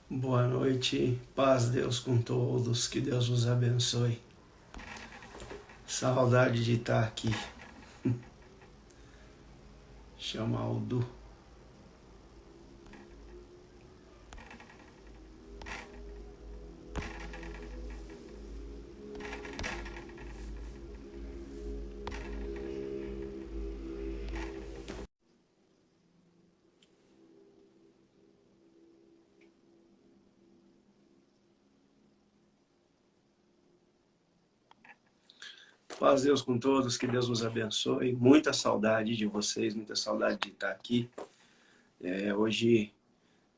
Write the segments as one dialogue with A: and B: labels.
A: Boa noite, paz Deus com todos, que Deus vos abençoe. Saudade de estar aqui. Chama o Du. Paz Deus com todos, que Deus vos abençoe. Muita saudade de vocês, muita saudade de estar aqui. Hoje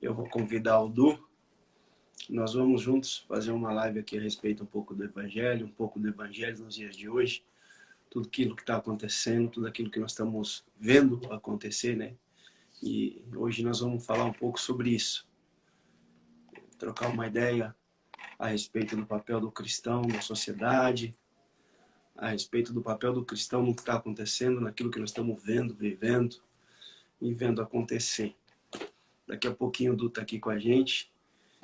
A: eu vou convidar o Du. Nós vamos juntos fazer uma live aqui a respeito um pouco do Evangelho nos dias de hoje. Tudo aquilo que está acontecendo, tudo aquilo que nós estamos vendo acontecer, né? E hoje nós vamos falar um pouco sobre isso. Trocar uma ideia a respeito do papel do cristão na sociedade, a respeito do papel do cristão no que está acontecendo, naquilo que nós estamos vendo, vivendo e vendo acontecer. Daqui a pouquinho o Du está aqui com a gente.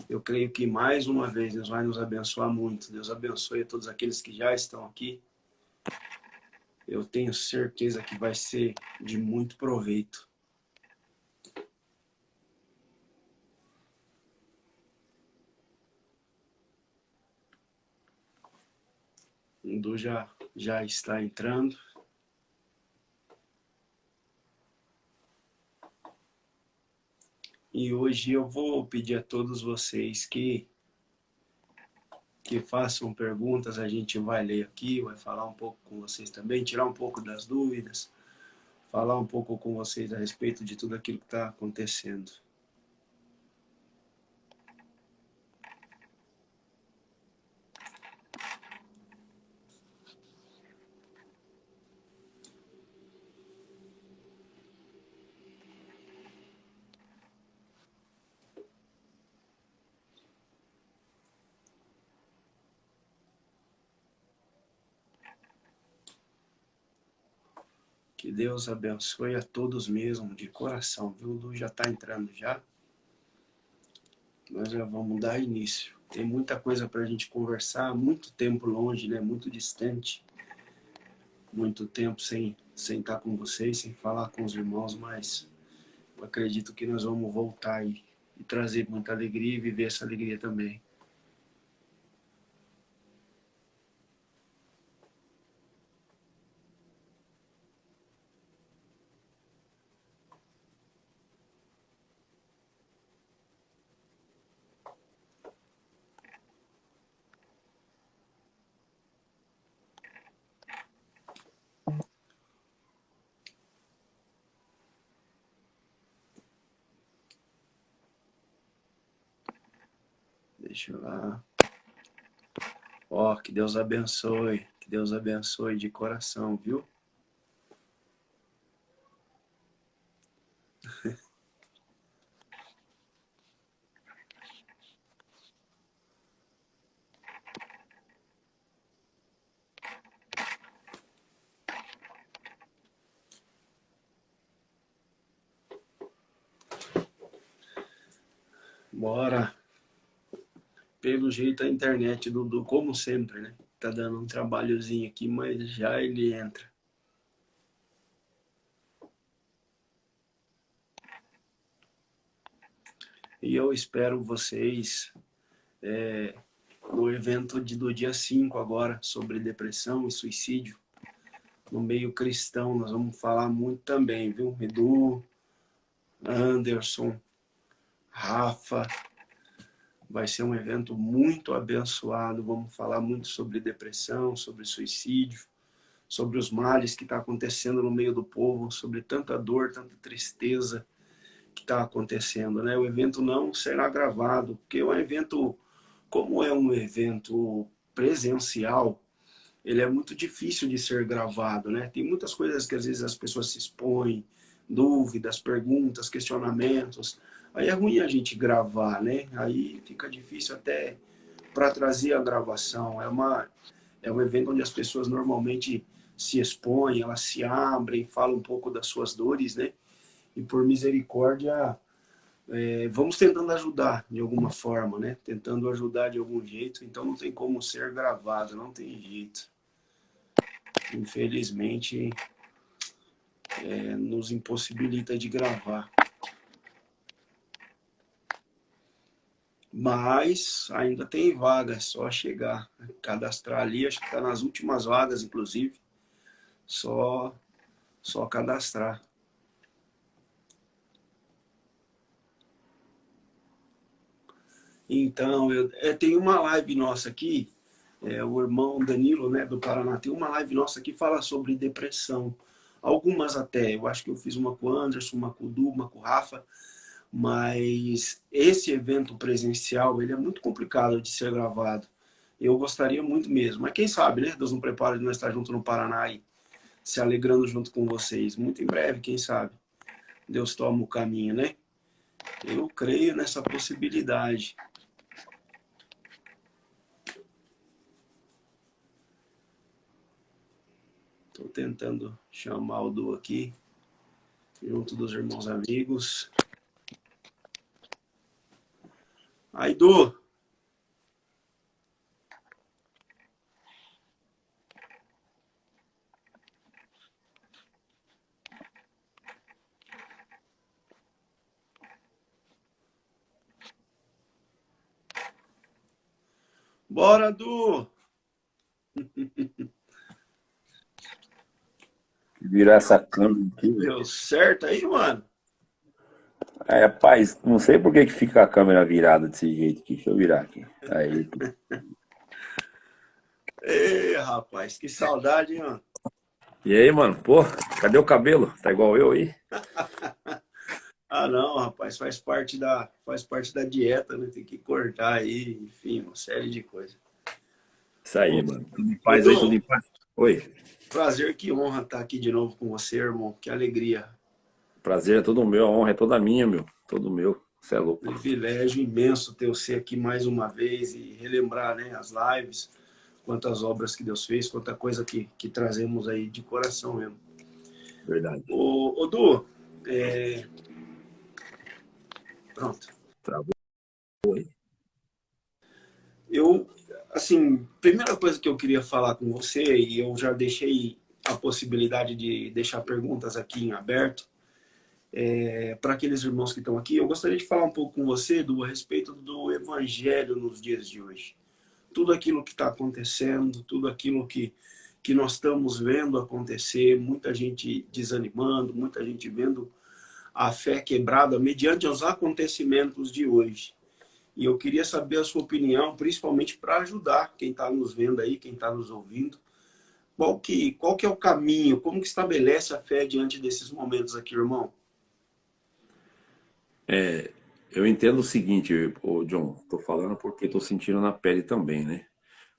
A: Eu creio que mais uma vez Deus vai nos abençoar muito. Deus abençoe a todos aqueles que já estão aqui. Eu tenho certeza que vai ser de muito proveito. O Du já está entrando. E hoje eu vou pedir a todos vocês que façam perguntas, a gente vai ler aqui, vai falar um pouco com vocês também, tirar um pouco das dúvidas, falar um pouco com vocês a respeito de tudo aquilo que está acontecendo. Que Deus abençoe a todos mesmo, de coração, viu? O Lu já está entrando já. Nós já vamos dar início. Tem muita coisa para a gente conversar, muito tempo longe, né? Muito distante. Muito tempo sem estar com vocês, sem falar com os irmãos, mas eu acredito que nós vamos voltar e trazer muita alegria e viver essa alegria também. Deixa eu lá. Ó, que Deus abençoe de coração, viu? Bora. Pelo jeito a internet do Dudu, como sempre, né? Tá dando um trabalhozinho aqui, mas já ele entra. E eu espero vocês no evento do dia 5 agora, sobre depressão e suicídio. No meio cristão, nós vamos falar muito também, viu? Edu, Anderson, Rafa. Vai ser um evento muito abençoado. Vamos falar muito sobre depressão, sobre suicídio, sobre os males que está acontecendo no meio do povo, sobre tanta dor, tanta tristeza que está acontecendo, né? O evento não será gravado, porque é um evento, como é um evento presencial, ele é muito difícil de ser gravado, né? Tem muitas coisas que às vezes as pessoas se expõem, dúvidas, perguntas, questionamentos. Aí é ruim a gente gravar, né? Aí fica difícil até para trazer a gravação. É um evento onde as pessoas normalmente se expõem, elas se abrem, falam um pouco das suas dores, né? E por misericórdia, vamos tentando ajudar de alguma forma, né? Tentando ajudar de algum jeito, então não tem como ser gravado, não tem jeito. Infelizmente, nos impossibilita de gravar. Mas ainda tem vaga, só chegar, cadastrar ali, acho que está nas últimas vagas, inclusive, só cadastrar. Então, tem uma live nossa aqui, o irmão Danilo, né, do Paraná, tem uma live nossa que fala sobre depressão. Algumas até, eu acho que eu fiz uma com o Anderson, uma com o Du, uma com o Rafa, mas esse evento presencial, ele é muito complicado de ser gravado. Eu gostaria muito mesmo, mas quem sabe, né, Deus não prepara de nós estar junto no Paraná e se alegrando junto com vocês. Muito em breve, quem sabe, Deus toma o caminho, né? Eu creio nessa possibilidade. Estou tentando chamar o Du aqui, junto dos irmãos amigos. Aí, Du! Bora, Du!
B: Virar essa câmera aqui, velho.
A: Deu certo aí, mano?
B: Aí, rapaz, não sei por que que fica a câmera virada desse jeito aqui. Deixa eu virar aqui. Aí.
A: Ê, rapaz, que saudade, hein, mano?
B: E aí, mano? Pô, cadê o cabelo? Tá igual eu aí?
A: Ah, não, rapaz, faz parte da dieta, né? Tem que cortar aí, enfim, uma série de coisas.
B: Isso aí,
A: Ô,
B: mano. Tudo em
A: ô
B: paz aí, tudo em
A: Du,
B: paz. Oi.
A: prazer, que honra estar aqui de novo com você, irmão. Que alegria.
B: Prazer é todo meu, a honra é toda minha, meu. Todo meu. Você é louco.
A: Privilégio imenso ter você aqui mais uma vez e relembrar, né, as lives, quantas obras que Deus fez, quanta coisa que trazemos aí de coração mesmo.
B: Verdade.
A: Ô Du, pronto.
B: Travou aí.
A: Eu, assim, primeira coisa que eu queria falar com você, e eu já deixei a possibilidade de deixar perguntas aqui em aberto, para aqueles irmãos que estão aqui, eu gostaria de falar um pouco com você a respeito do evangelho nos dias de hoje. Tudo aquilo que está acontecendo, tudo aquilo que nós estamos vendo acontecer, muita gente desanimando, muita gente vendo a fé quebrada mediante os acontecimentos de hoje. E eu queria saber a sua opinião, principalmente para ajudar quem está nos vendo aí, quem está nos ouvindo. Qual que é o caminho? Como que estabelece a fé diante desses momentos aqui, irmão?
B: Eu entendo o seguinte, ô John, tô falando porque tô sentindo na pele também, né?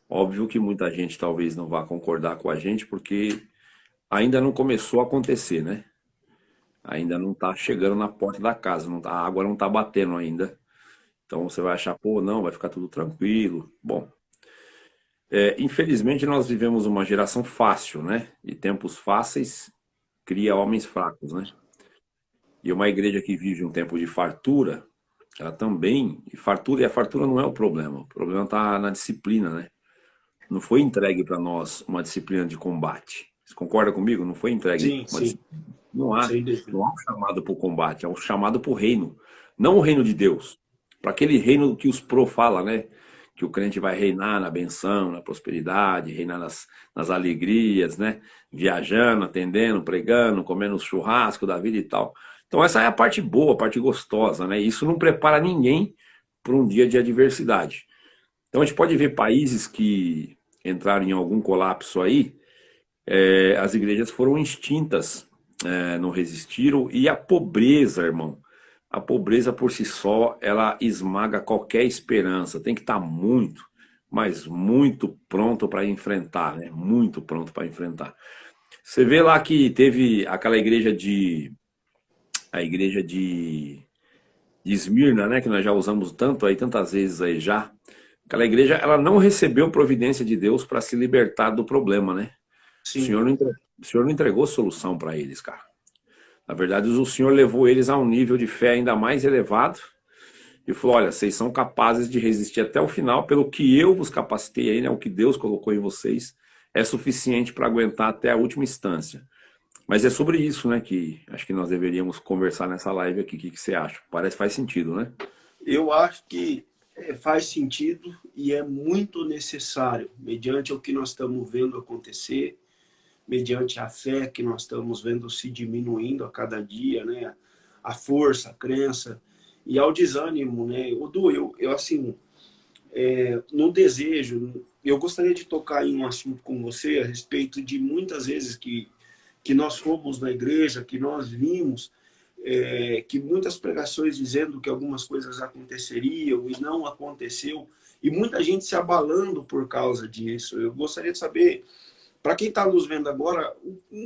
B: Óbvio que muita gente talvez não vá concordar com a gente, porque ainda não começou a acontecer, né? Ainda não tá chegando na porta da casa, a água não tá batendo ainda. Então você vai achar, pô, não, vai ficar tudo tranquilo. Bom, infelizmente nós vivemos uma geração fácil, né? E tempos fáceis cria homens fracos, né? E uma igreja que vive um tempo de fartura, ela também, e a fartura não é o problema tá na disciplina, né? Não foi entregue para nós uma disciplina de combate. Você concorda comigo? Não foi entregue
A: Sim,
B: uma
A: sim,
B: disciplina. Não há,
A: sem dúvida.
B: não há um chamado para o combate, há um chamado para o reino. Não o reino de Deus. Para aquele reino que os pro fala, né? Que o crente vai reinar na benção, na prosperidade, reinar nas alegrias, né? Viajando, atendendo, pregando, comendo churrasco da vida e tal. Então essa é a parte boa, a parte gostosa, né? Isso não prepara ninguém para um dia de adversidade. Então a gente pode ver países que entraram em algum colapso aí, as igrejas foram extintas, não resistiram, e a pobreza, irmão, a pobreza por si só, ela esmaga qualquer esperança, tem que estar muito, mas muito pronto para enfrentar, né? Muito pronto para enfrentar. Você vê lá que teve aquela a igreja de Esmirna, né, que nós já usamos tanto aí, tantas vezes aí já. Aquela igreja, ela não recebeu providência de Deus para se libertar do problema, né? O
A: Sim,
B: Senhor não entregou solução para eles, cara. Na verdade, o Senhor levou eles a um nível de fé ainda mais elevado e falou, olha, vocês são capazes de resistir até o final, pelo que eu vos capacitei aí, né, o que Deus colocou em vocês, é suficiente para aguentar até a última instância. Mas é sobre isso, né, que acho que nós deveríamos conversar nessa live aqui. O que você acha? Parece que faz sentido, né?
A: Eu acho que faz sentido e é muito necessário, mediante o que nós estamos vendo acontecer, mediante a fé que nós estamos vendo se diminuindo a cada dia, né? A força, a crença e ao desânimo, né? Du, eu assim, no desejo, eu gostaria de tocar em um assunto com você a respeito de muitas vezes que nós fomos na igreja, que nós vimos que muitas pregações dizendo que algumas coisas aconteceriam e não aconteceu, e muita gente se abalando por causa disso. Eu gostaria de saber, para quem está nos vendo agora,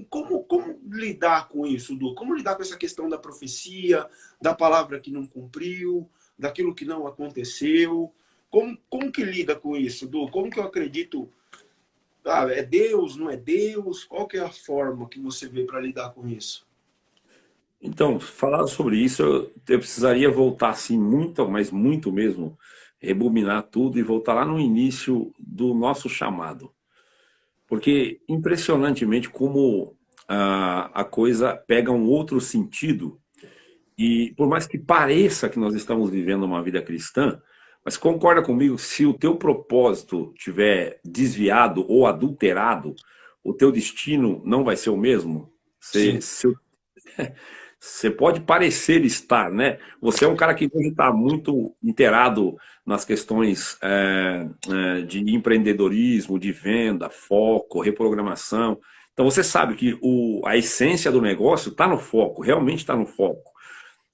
A: como lidar com isso, Du? Como lidar com essa questão da profecia, da palavra que não cumpriu, daquilo que não aconteceu? Como que lida com isso, Du? Como que eu acredito? É Deus, não é Deus? Qual que é a forma que você vê para lidar com isso?
B: Então, falar sobre isso, eu precisaria voltar assim muito, mas muito mesmo, rebobinar tudo e voltar lá no início do nosso chamado. Porque impressionantemente como a coisa pega um outro sentido e por mais que pareça que nós estamos vivendo uma vida cristã, mas concorda comigo, se o teu propósito tiver desviado ou adulterado, o teu destino não vai ser o mesmo.
A: Sim.
B: Você pode parecer estar, né? Você é um cara que hoje está muito inteirado nas questões de empreendedorismo, de venda, foco, reprogramação. Então você sabe que a essência do negócio está no foco, realmente está no foco,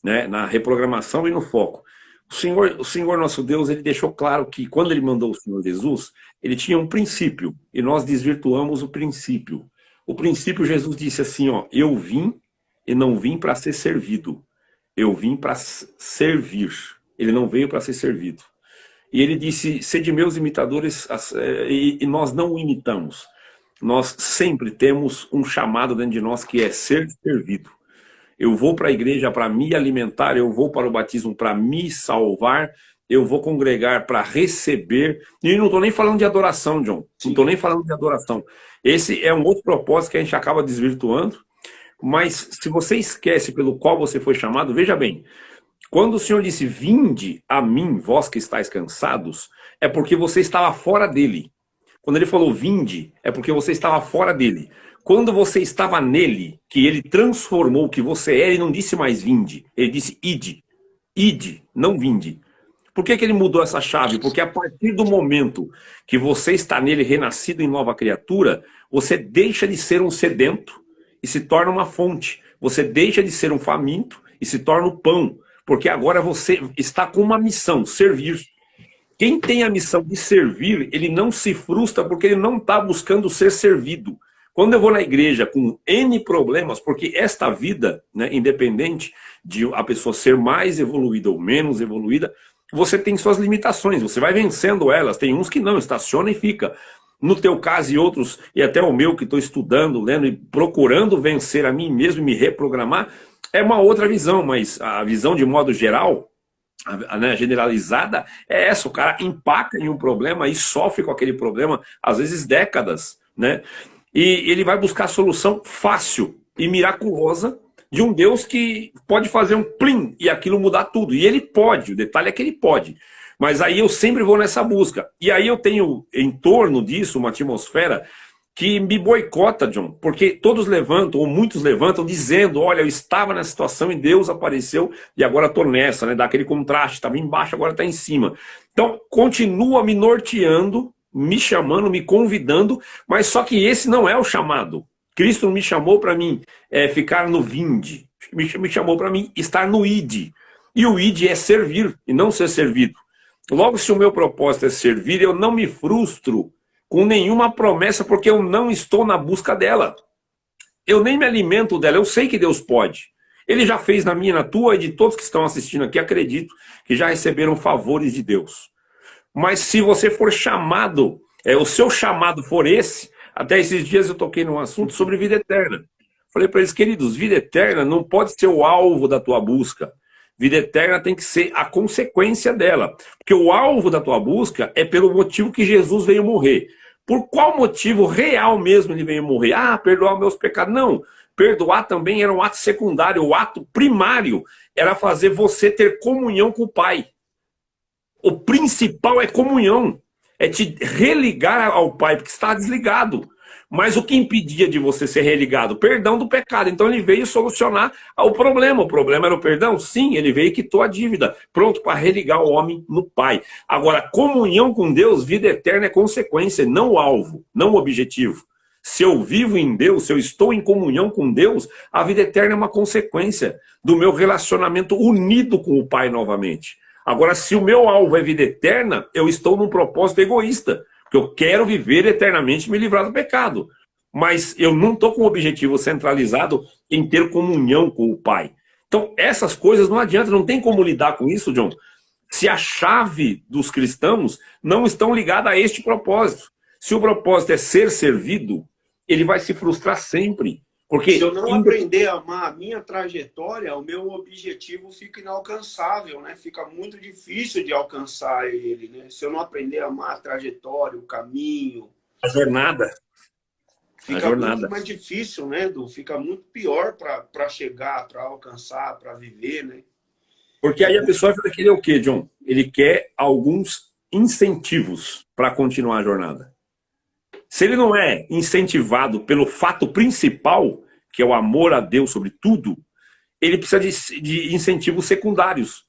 B: né? Na reprogramação e no foco. O Senhor nosso Deus, ele deixou claro que quando ele mandou o Senhor Jesus, ele tinha um princípio e nós desvirtuamos o princípio. O princípio, Jesus disse assim, ó, eu vim e não vim para ser servido, eu vim para servir. Ele não veio para ser servido. E ele disse, sede meus imitadores, e nós não o imitamos. Nós sempre temos um chamado dentro de nós que é ser servido. Eu vou para a igreja para me alimentar, eu vou para o batismo para me salvar, eu vou congregar para receber. E não estou nem falando de adoração, John. Não estou nem falando de adoração. Esse é um outro propósito que a gente acaba desvirtuando. Mas se você esquece pelo qual você foi chamado, veja bem, quando o Senhor disse, vinde a mim, vós que estáis cansados, é porque você estava fora dele. Quando ele falou vinde, é porque você estava fora dele. Quando você estava nele, que ele transformou o que você é, ele não disse mais vinde, ele disse ide. Ide, não vinde. Por que ele mudou essa chave? Porque a partir do momento que você está nele renascido em nova criatura, você deixa de ser um sedento e se torna uma fonte. Você deixa de ser um faminto e se torna o pão. Porque agora você está com uma missão, servir. Quem tem a missão de servir, ele não se frustra porque ele não está buscando ser servido. Quando eu vou na igreja com N problemas, porque esta vida, né, independente de a pessoa ser mais evoluída ou menos evoluída, você tem suas limitações, você vai vencendo elas. Tem uns que não, estaciona e fica. No teu caso e outros, e até o meu que estou estudando, lendo e procurando vencer a mim mesmo e me reprogramar, é uma outra visão, mas a visão de modo geral, né, generalizada, é essa. O cara empaca em um problema e sofre com aquele problema, às vezes décadas, né? E ele vai buscar a solução fácil e miraculosa de um Deus que pode fazer um plim e aquilo mudar tudo. E ele pode, o detalhe é que ele pode. Mas aí eu sempre vou nessa busca. E aí eu tenho em torno disso uma atmosfera que me boicota, John, porque todos levantam, ou muitos levantam, dizendo, olha, eu estava nessa situação e Deus apareceu e agora estou nessa, né? Dá aquele contraste, estava embaixo, agora está em cima. Então, continua me norteando, me chamando, me convidando, mas só que esse não é o chamado. Cristo não me chamou para mim ficar no vinde, me chamou para mim estar no ide. E o ide é servir e não ser servido. Logo, se o meu propósito é servir, eu não me frustro com nenhuma promessa, porque eu não estou na busca dela. Eu nem me alimento dela, eu sei que Deus pode. Ele já fez na minha, na tua e de todos que estão assistindo aqui, acredito que já receberam favores de Deus. Mas se você for chamado, o seu chamado for esse, até esses dias eu toquei num assunto sobre vida eterna. Falei para eles, queridos, vida eterna não pode ser o alvo da tua busca. Vida eterna tem que ser a consequência dela. Porque o alvo da tua busca é pelo motivo que Jesus veio morrer. Por qual motivo real mesmo ele veio morrer? Ah, perdoar meus pecados. Não. Perdoar também era um ato secundário. O ato primário era fazer você ter comunhão com o Pai. O principal é comunhão. É te religar ao Pai, porque está desligado. Mas o que impedia de você ser religado? Perdão do pecado. Então ele veio solucionar o problema. O problema era o perdão? Sim, ele veio e quitou a dívida. Pronto para religar o homem no Pai. Agora, comunhão com Deus, vida eterna é consequência, não o alvo, não o objetivo. Se eu vivo em Deus, se eu estou em comunhão com Deus, a vida eterna é uma consequência do meu relacionamento unido com o Pai novamente. Agora, se o meu alvo é vida eterna, eu estou num propósito egoísta. Porque eu quero viver eternamente e me livrar do pecado. Mas eu não estou com o objetivo centralizado em ter comunhão com o Pai. Então, essas coisas não adianta, não tem como lidar com isso, John. Se a chave dos cristãos não estão ligada a este propósito. Se o propósito é ser servido, ele vai se frustrar sempre. Porque
A: se eu não aprender a amar a minha trajetória, o meu objetivo fica inalcançável, né? Fica muito difícil de alcançar ele, né? Se eu não aprender a amar a trajetória, o caminho...
B: A jornada.
A: Fica muito mais difícil, né, Edu? Fica muito pior para chegar, para alcançar, para viver, né?
B: Porque aí a pessoa vai querer o quê, John? Ele quer alguns incentivos para continuar a jornada. Se ele não é incentivado pelo fato principal, que é o amor a Deus sobre tudo, ele precisa de incentivos secundários.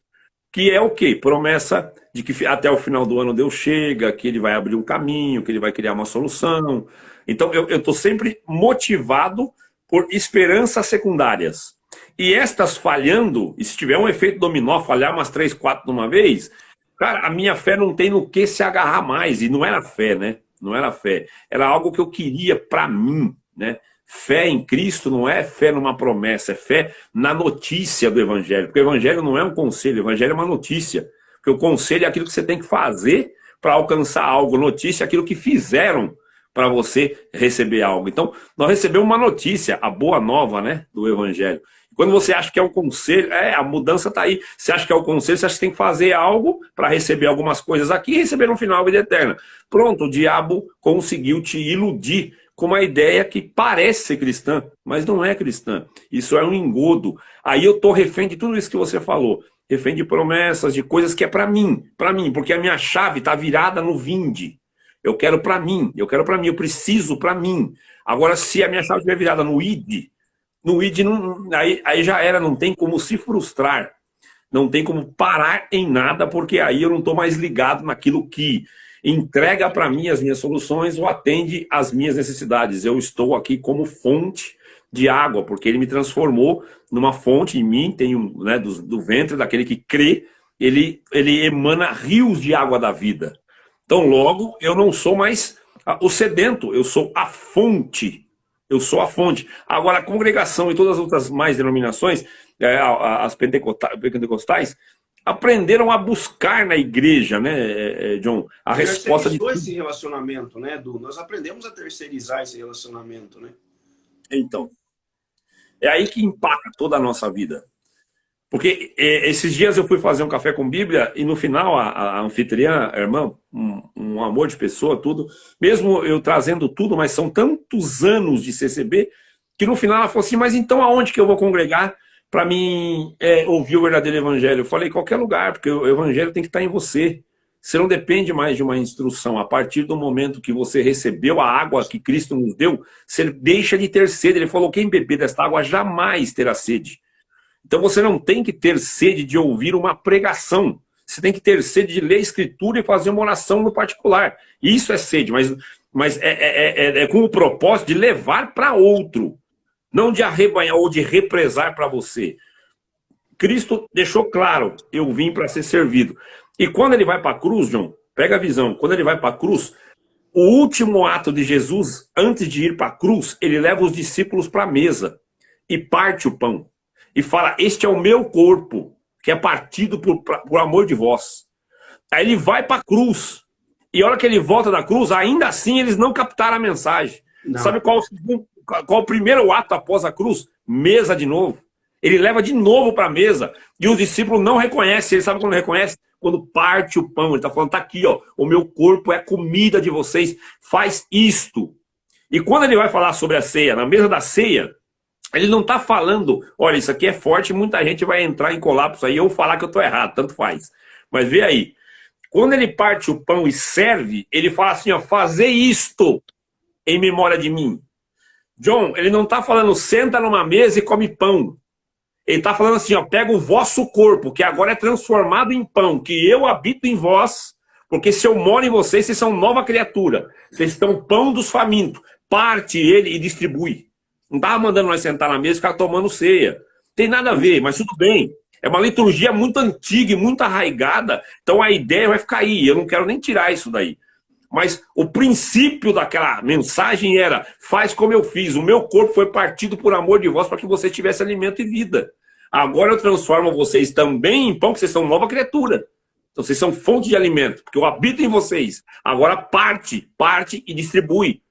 B: Que é o quê? Promessa de que até o final do ano Deus chega, que ele vai abrir um caminho, que ele vai criar uma solução. Então eu estou sempre motivado por esperanças secundárias. E estas falhando, e se tiver um efeito dominó, falhar umas 3, 4 de uma vez, cara, a minha fé não tem no que se agarrar mais. E não era fé, né? Não era fé. Era algo que eu queria para mim, né? Fé em Cristo não é fé numa promessa, é fé na notícia do Evangelho. Porque o Evangelho não é um conselho, o Evangelho é uma notícia. Porque o conselho é aquilo que você tem que fazer para alcançar algo. Notícia é aquilo que fizeram para você receber algo. Então, nós recebemos uma notícia, a boa nova, né, do Evangelho. Quando você acha que é um conselho, a mudança está aí. Você acha que é o conselho, você acha que tem que fazer algo para receber algumas coisas aqui e receber no final a vida eterna. Pronto, o diabo conseguiu te iludir com uma ideia que parece ser cristã, mas não é cristã. Isso é um engodo. Aí eu estou refém de tudo isso que você falou. Refém de promessas, de coisas que é para mim, porque a minha chave está virada no vinde. Eu quero para mim, eu preciso para mim. Agora, se a minha chave estiver virada no id não, aí já era, não tem como se frustrar, não tem como parar em nada, porque aí eu não estou mais ligado naquilo que entrega para mim as minhas soluções ou atende às minhas necessidades. Eu estou aqui como fonte de água, porque ele me transformou numa fonte em mim, tenho, né, do ventre daquele que crê, ele emana rios de água da vida. Então logo eu não sou mais o sedento, eu sou a fonte. Eu sou a fonte. Agora, a congregação e todas as outras mais denominações, as pentecostais, aprenderam a buscar na igreja, né, John, a resposta de
A: esse relacionamento, né, Edu? Nós aprendemos a terceirizar esse relacionamento, né?
B: Então, é aí que impacta toda a nossa vida. Porque esses dias eu fui fazer um café com Bíblia e no final a anfitriã, a irmã, um amor de pessoa, tudo, mesmo eu trazendo tudo, mas são tantos anos de CCB, que no final ela falou assim, mas então aonde que eu vou congregar para mim ouvir o verdadeiro evangelho? Eu falei, qualquer lugar, porque o evangelho tem que estar em você. Você não depende mais de uma instrução. A partir do momento que você recebeu a água que Cristo nos deu, você deixa de ter sede. Ele falou, quem beber desta água jamais terá sede. Então você não tem que ter sede de ouvir uma pregação. Você tem que ter sede de ler a Escritura e fazer uma oração no particular. Isso é sede, mas é com o propósito de levar para outro. Não de arrebanhar ou de represar para você. Cristo deixou claro, eu vim para ser servido. E quando ele vai para a cruz, John, pega a visão, quando ele vai para a cruz, o último ato de Jesus, antes de ir para a cruz, ele leva os discípulos para a mesa e parte o pão. E fala, este é o meu corpo, que é partido por amor de vós. Aí ele vai para a cruz. E a hora que ele volta da cruz, ainda assim eles não captaram a mensagem. Não. Sabe qual qual o primeiro ato após a cruz? Mesa de novo. Ele leva de novo para a mesa. E os discípulos não reconhecem. Ele sabe quando reconhece? Quando parte o pão. Ele está falando, tá aqui, ó, o meu corpo é comida de vocês. Faz isto. E quando ele vai falar sobre a ceia, na mesa da ceia, ele não está falando, olha, isso aqui é forte, muita gente vai entrar em colapso aí, eu falar que eu estou errado, tanto faz. Mas vê aí, quando ele parte o pão e serve, ele fala assim, ó, fazer isto em memória de mim. John, ele não está falando, senta numa mesa e come pão. Ele está falando assim, ó, pega o vosso corpo, que agora é transformado em pão, que eu habito em vós, porque se eu moro em vocês, vocês são nova criatura. Vocês estão pão dos famintos. Parte ele e distribui. Não estava mandando nós sentar na mesa e ficar tomando ceia. Tem nada a ver, mas tudo bem. É uma liturgia muito antiga e muito arraigada, então a ideia vai ficar aí. Eu não quero nem tirar isso daí. Mas o princípio daquela mensagem era, faz como eu fiz, o meu corpo foi partido por amor de vós para que você tivesse alimento e vida. Agora eu transformo vocês também em pão, que vocês são nova criatura. Então vocês são fonte de alimento, porque eu habito em vocês. Agora parte e distribui.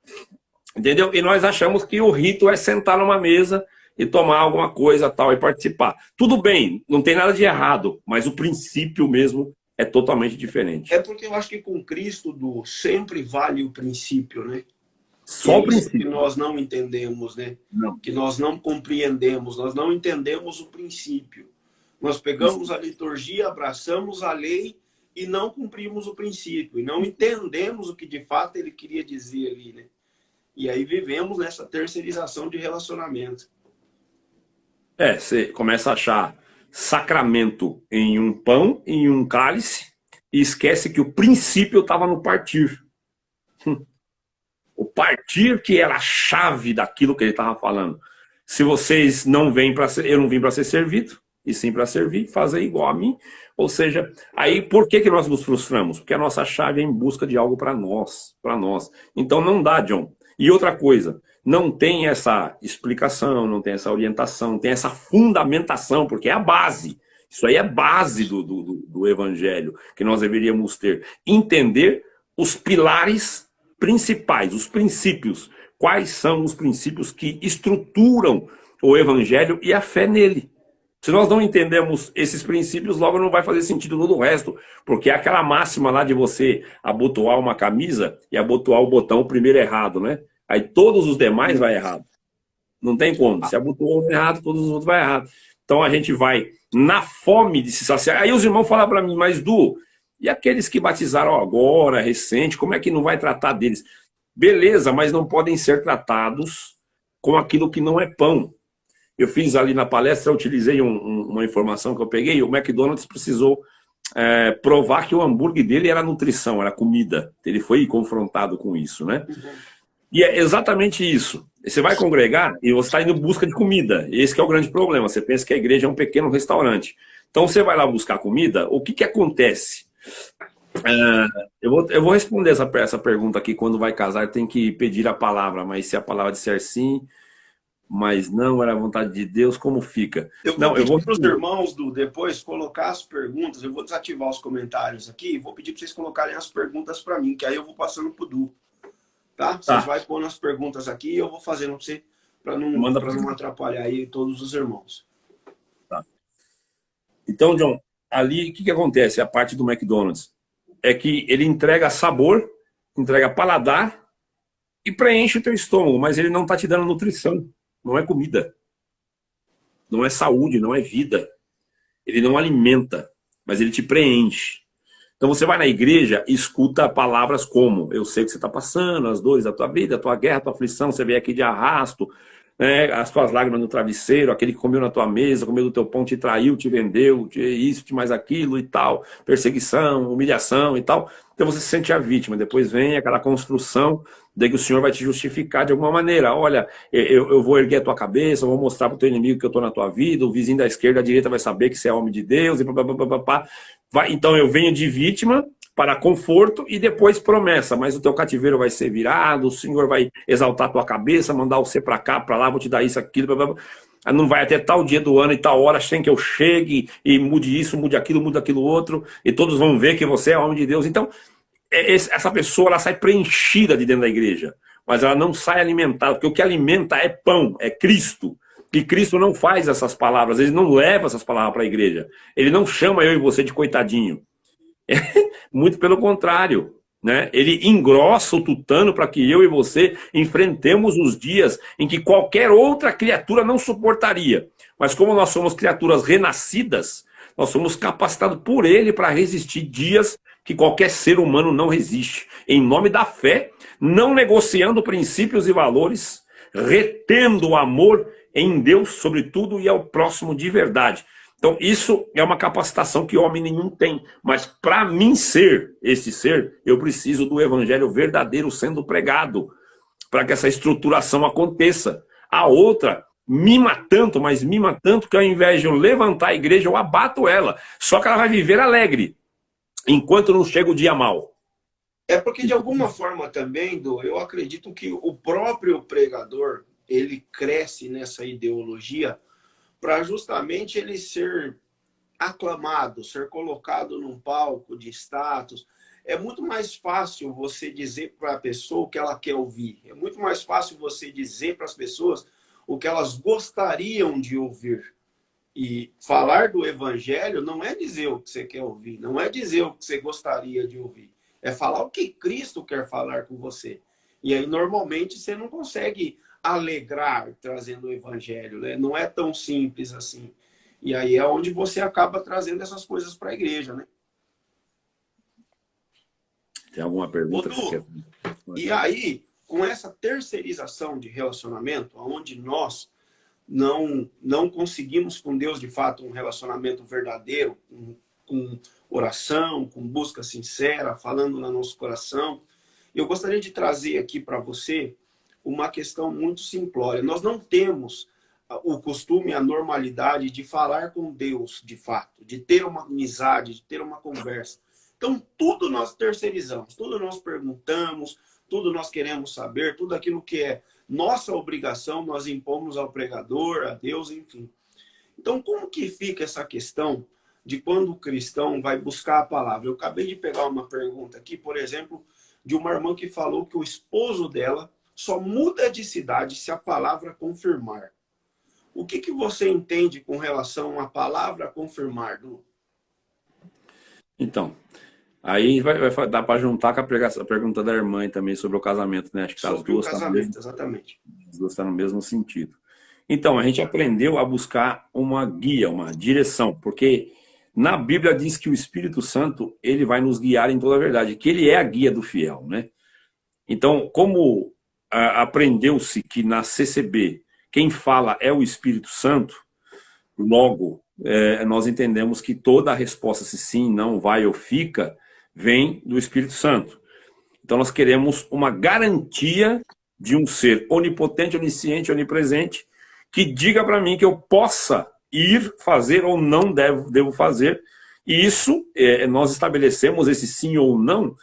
B: Entendeu? E nós achamos que o rito é sentar numa mesa e tomar alguma coisa tal e participar. Tudo bem, não tem nada de errado, mas o princípio mesmo é totalmente diferente.
A: É porque eu acho que com Cristo, sempre vale o princípio, né?
B: Só o princípio.
A: Que nós não entendemos, né?
B: Não.
A: Que nós não compreendemos, nós não entendemos o princípio. Nós pegamos a liturgia, abraçamos a lei e não cumprimos o princípio. E não entendemos o que de fato ele queria dizer ali, né? E aí vivemos nessa terceirização de relacionamento.
B: Você começa a achar sacramento em um pão, em um cálice, e esquece que o princípio estava no partir. O partir que era a chave daquilo que ele estava falando. Se vocês não vêm para ser, eu não vim para ser servido, e sim para servir, fazer igual a mim. Ou seja, aí por que nós nos frustramos? Porque a nossa chave é em busca de algo para nós, para nós. Então não dá, John. E outra coisa, não tem essa explicação, não tem essa orientação, não tem essa fundamentação, porque é a base. Isso aí é base do evangelho que nós deveríamos ter. Entender os pilares principais, os princípios. Quais são os princípios que estruturam o evangelho e a fé nele. Se nós não entendemos esses princípios, logo não vai fazer sentido todo o resto, porque é aquela máxima lá de você abotoar uma camisa e abotoar o botão primeiro errado, né? Aí todos os demais vai errado. Não tem como. Se abotoou um errado, todos os outros vai errado. Então a gente vai na fome de se saciar. Aí os irmãos falam para mim, mas Du, e aqueles que batizaram agora, recente, como é que não vai tratar deles? Beleza, mas não podem ser tratados com aquilo que não é pão. Eu fiz ali na palestra, eu utilizei uma informação que eu peguei, o McDonald's precisou provar que o hambúrguer dele era nutrição, era comida. Ele foi confrontado com isso, né? E é exatamente isso. Você vai congregar e você está indo em busca de comida. Esse que é o grande problema. Você pensa que a igreja é um pequeno restaurante. Então você vai lá buscar comida, o que acontece? Eu vou responder essa pergunta aqui. Quando vai casar tem que pedir a palavra, mas se a palavra disser sim... mas não era a vontade de Deus, como fica?
A: Eu vou pedir para os irmãos, depois colocar as perguntas, eu vou desativar os comentários aqui, e vou pedir para vocês colocarem as perguntas para mim, que aí eu vou passando para o Du. Tá? Vocês vão pondo as perguntas aqui e eu vou fazendo para você, para não atrapalhar aí todos os irmãos.
B: Tá. Então, John, ali o que acontece? A parte do McDonald's é que ele entrega sabor, entrega paladar e preenche o teu estômago, mas ele não está te dando nutrição. Não é comida, não é saúde, não é vida. Ele não alimenta, mas ele te preenche. Então você vai na igreja e escuta palavras como: eu sei o que você está passando, as dores da tua vida, a tua guerra, a tua aflição, você veio aqui de arrasto, né, as tuas lágrimas no travesseiro, aquele que comeu na tua mesa, comeu do teu pão, te traiu, te vendeu, isso, te mais aquilo e tal, perseguição, humilhação e tal. Então você se sente a vítima, depois vem aquela construção de que o Senhor vai te justificar de alguma maneira. Olha, eu vou erguer a tua cabeça, eu vou mostrar para o teu inimigo que eu estou na tua vida, o vizinho da esquerda, da direita vai saber que você é homem de Deus, e papapá. Então eu venho de vítima para conforto e depois promessa, mas o teu cativeiro vai ser virado, o Senhor vai exaltar a tua cabeça, mandar você para cá, para lá, vou te dar isso, aquilo, blá, blá, blá. Não vai até tal dia do ano e tal hora sem que eu chegue e mude isso, mude aquilo outro, e todos vão ver que você é homem de Deus. Então, essa pessoa ela sai preenchida de dentro da igreja, mas ela não sai alimentada, porque o que alimenta é pão, é Cristo. E Cristo não faz essas palavras, ele não leva essas palavras para a igreja. Ele não chama eu e você de coitadinho. Muito pelo contrário, né? Ele engrossa o tutano para que eu e você enfrentemos os dias em que qualquer outra criatura não suportaria. Mas como nós somos criaturas renascidas, nós somos capacitados por ele para resistir dias que qualquer ser humano não resiste. Em nome da fé, não negociando princípios e valores, retendo o amor em Deus sobre tudo e ao próximo de verdade. Então isso é uma capacitação que homem nenhum tem. Mas para mim ser esse ser, eu preciso do evangelho verdadeiro sendo pregado, para que essa estruturação aconteça. A outra mima tanto, mas mima tanto que ao invés de eu levantar a igreja, eu abato ela. Só que ela vai viver alegre, enquanto não chega o dia mau.
A: É porque de alguma forma também, eu acredito que o próprio pregador, ele cresce nessa ideologia para justamente ele ser aclamado, ser colocado num palco de status. É muito mais fácil você dizer para a pessoa o que ela quer ouvir. É muito mais fácil você dizer para as pessoas o que elas gostariam de ouvir. E falar do evangelho não é dizer o que você quer ouvir, não é dizer o que você gostaria de ouvir. É falar o que Cristo quer falar com você. E aí, normalmente, você não consegue alegrar trazendo o evangelho, né? Não é tão simples assim. E aí é onde você acaba trazendo essas coisas para a igreja, né?
B: Tem alguma pergunta que você quer?
A: E aí, com essa terceirização de relacionamento, onde nós não conseguimos com Deus, de fato, um relacionamento verdadeiro, com oração, com busca sincera, falando no nosso coração, eu gostaria de trazer aqui para você uma questão muito simplória. Nós não temos o costume, a normalidade de falar com Deus, de fato, de ter uma amizade, de ter uma conversa. Então, tudo nós terceirizamos, tudo nós perguntamos, tudo nós queremos saber, tudo aquilo que é nossa obrigação, nós impomos ao pregador, a Deus, enfim. Então, como que fica essa questão de quando o cristão vai buscar a palavra? Eu acabei de pegar uma pergunta aqui, por exemplo, de uma irmã que falou que o esposo dela só muda de cidade se a palavra confirmar. O que você entende com relação à palavra confirmar, Du?
B: Então, aí vai dar para juntar com a pergunta da irmã também sobre o casamento, né? Acho que
A: sobre o casamento, exatamente.
B: As duas estão no mesmo sentido. Então, a gente aprendeu a buscar uma guia, uma direção, porque na Bíblia diz que o Espírito Santo, ele vai nos guiar em toda a verdade, que ele é a guia do fiel, né? Então, como aprendeu-se que na CCB quem fala é o Espírito Santo, logo nós entendemos que toda a resposta, se sim, não, vai ou fica, vem do Espírito Santo. Então nós queremos uma garantia de um ser onipotente, onisciente, onipresente, que diga para mim que eu possa ir fazer ou não devo fazer. E isso, nós estabelecemos esse sim ou não,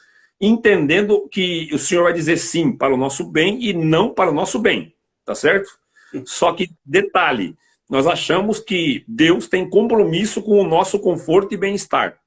B: entendendo que o Senhor vai dizer sim para o nosso bem e não para o nosso bem, tá certo? Só que, detalhe, nós achamos que Deus tem compromisso com o nosso conforto e bem-estar.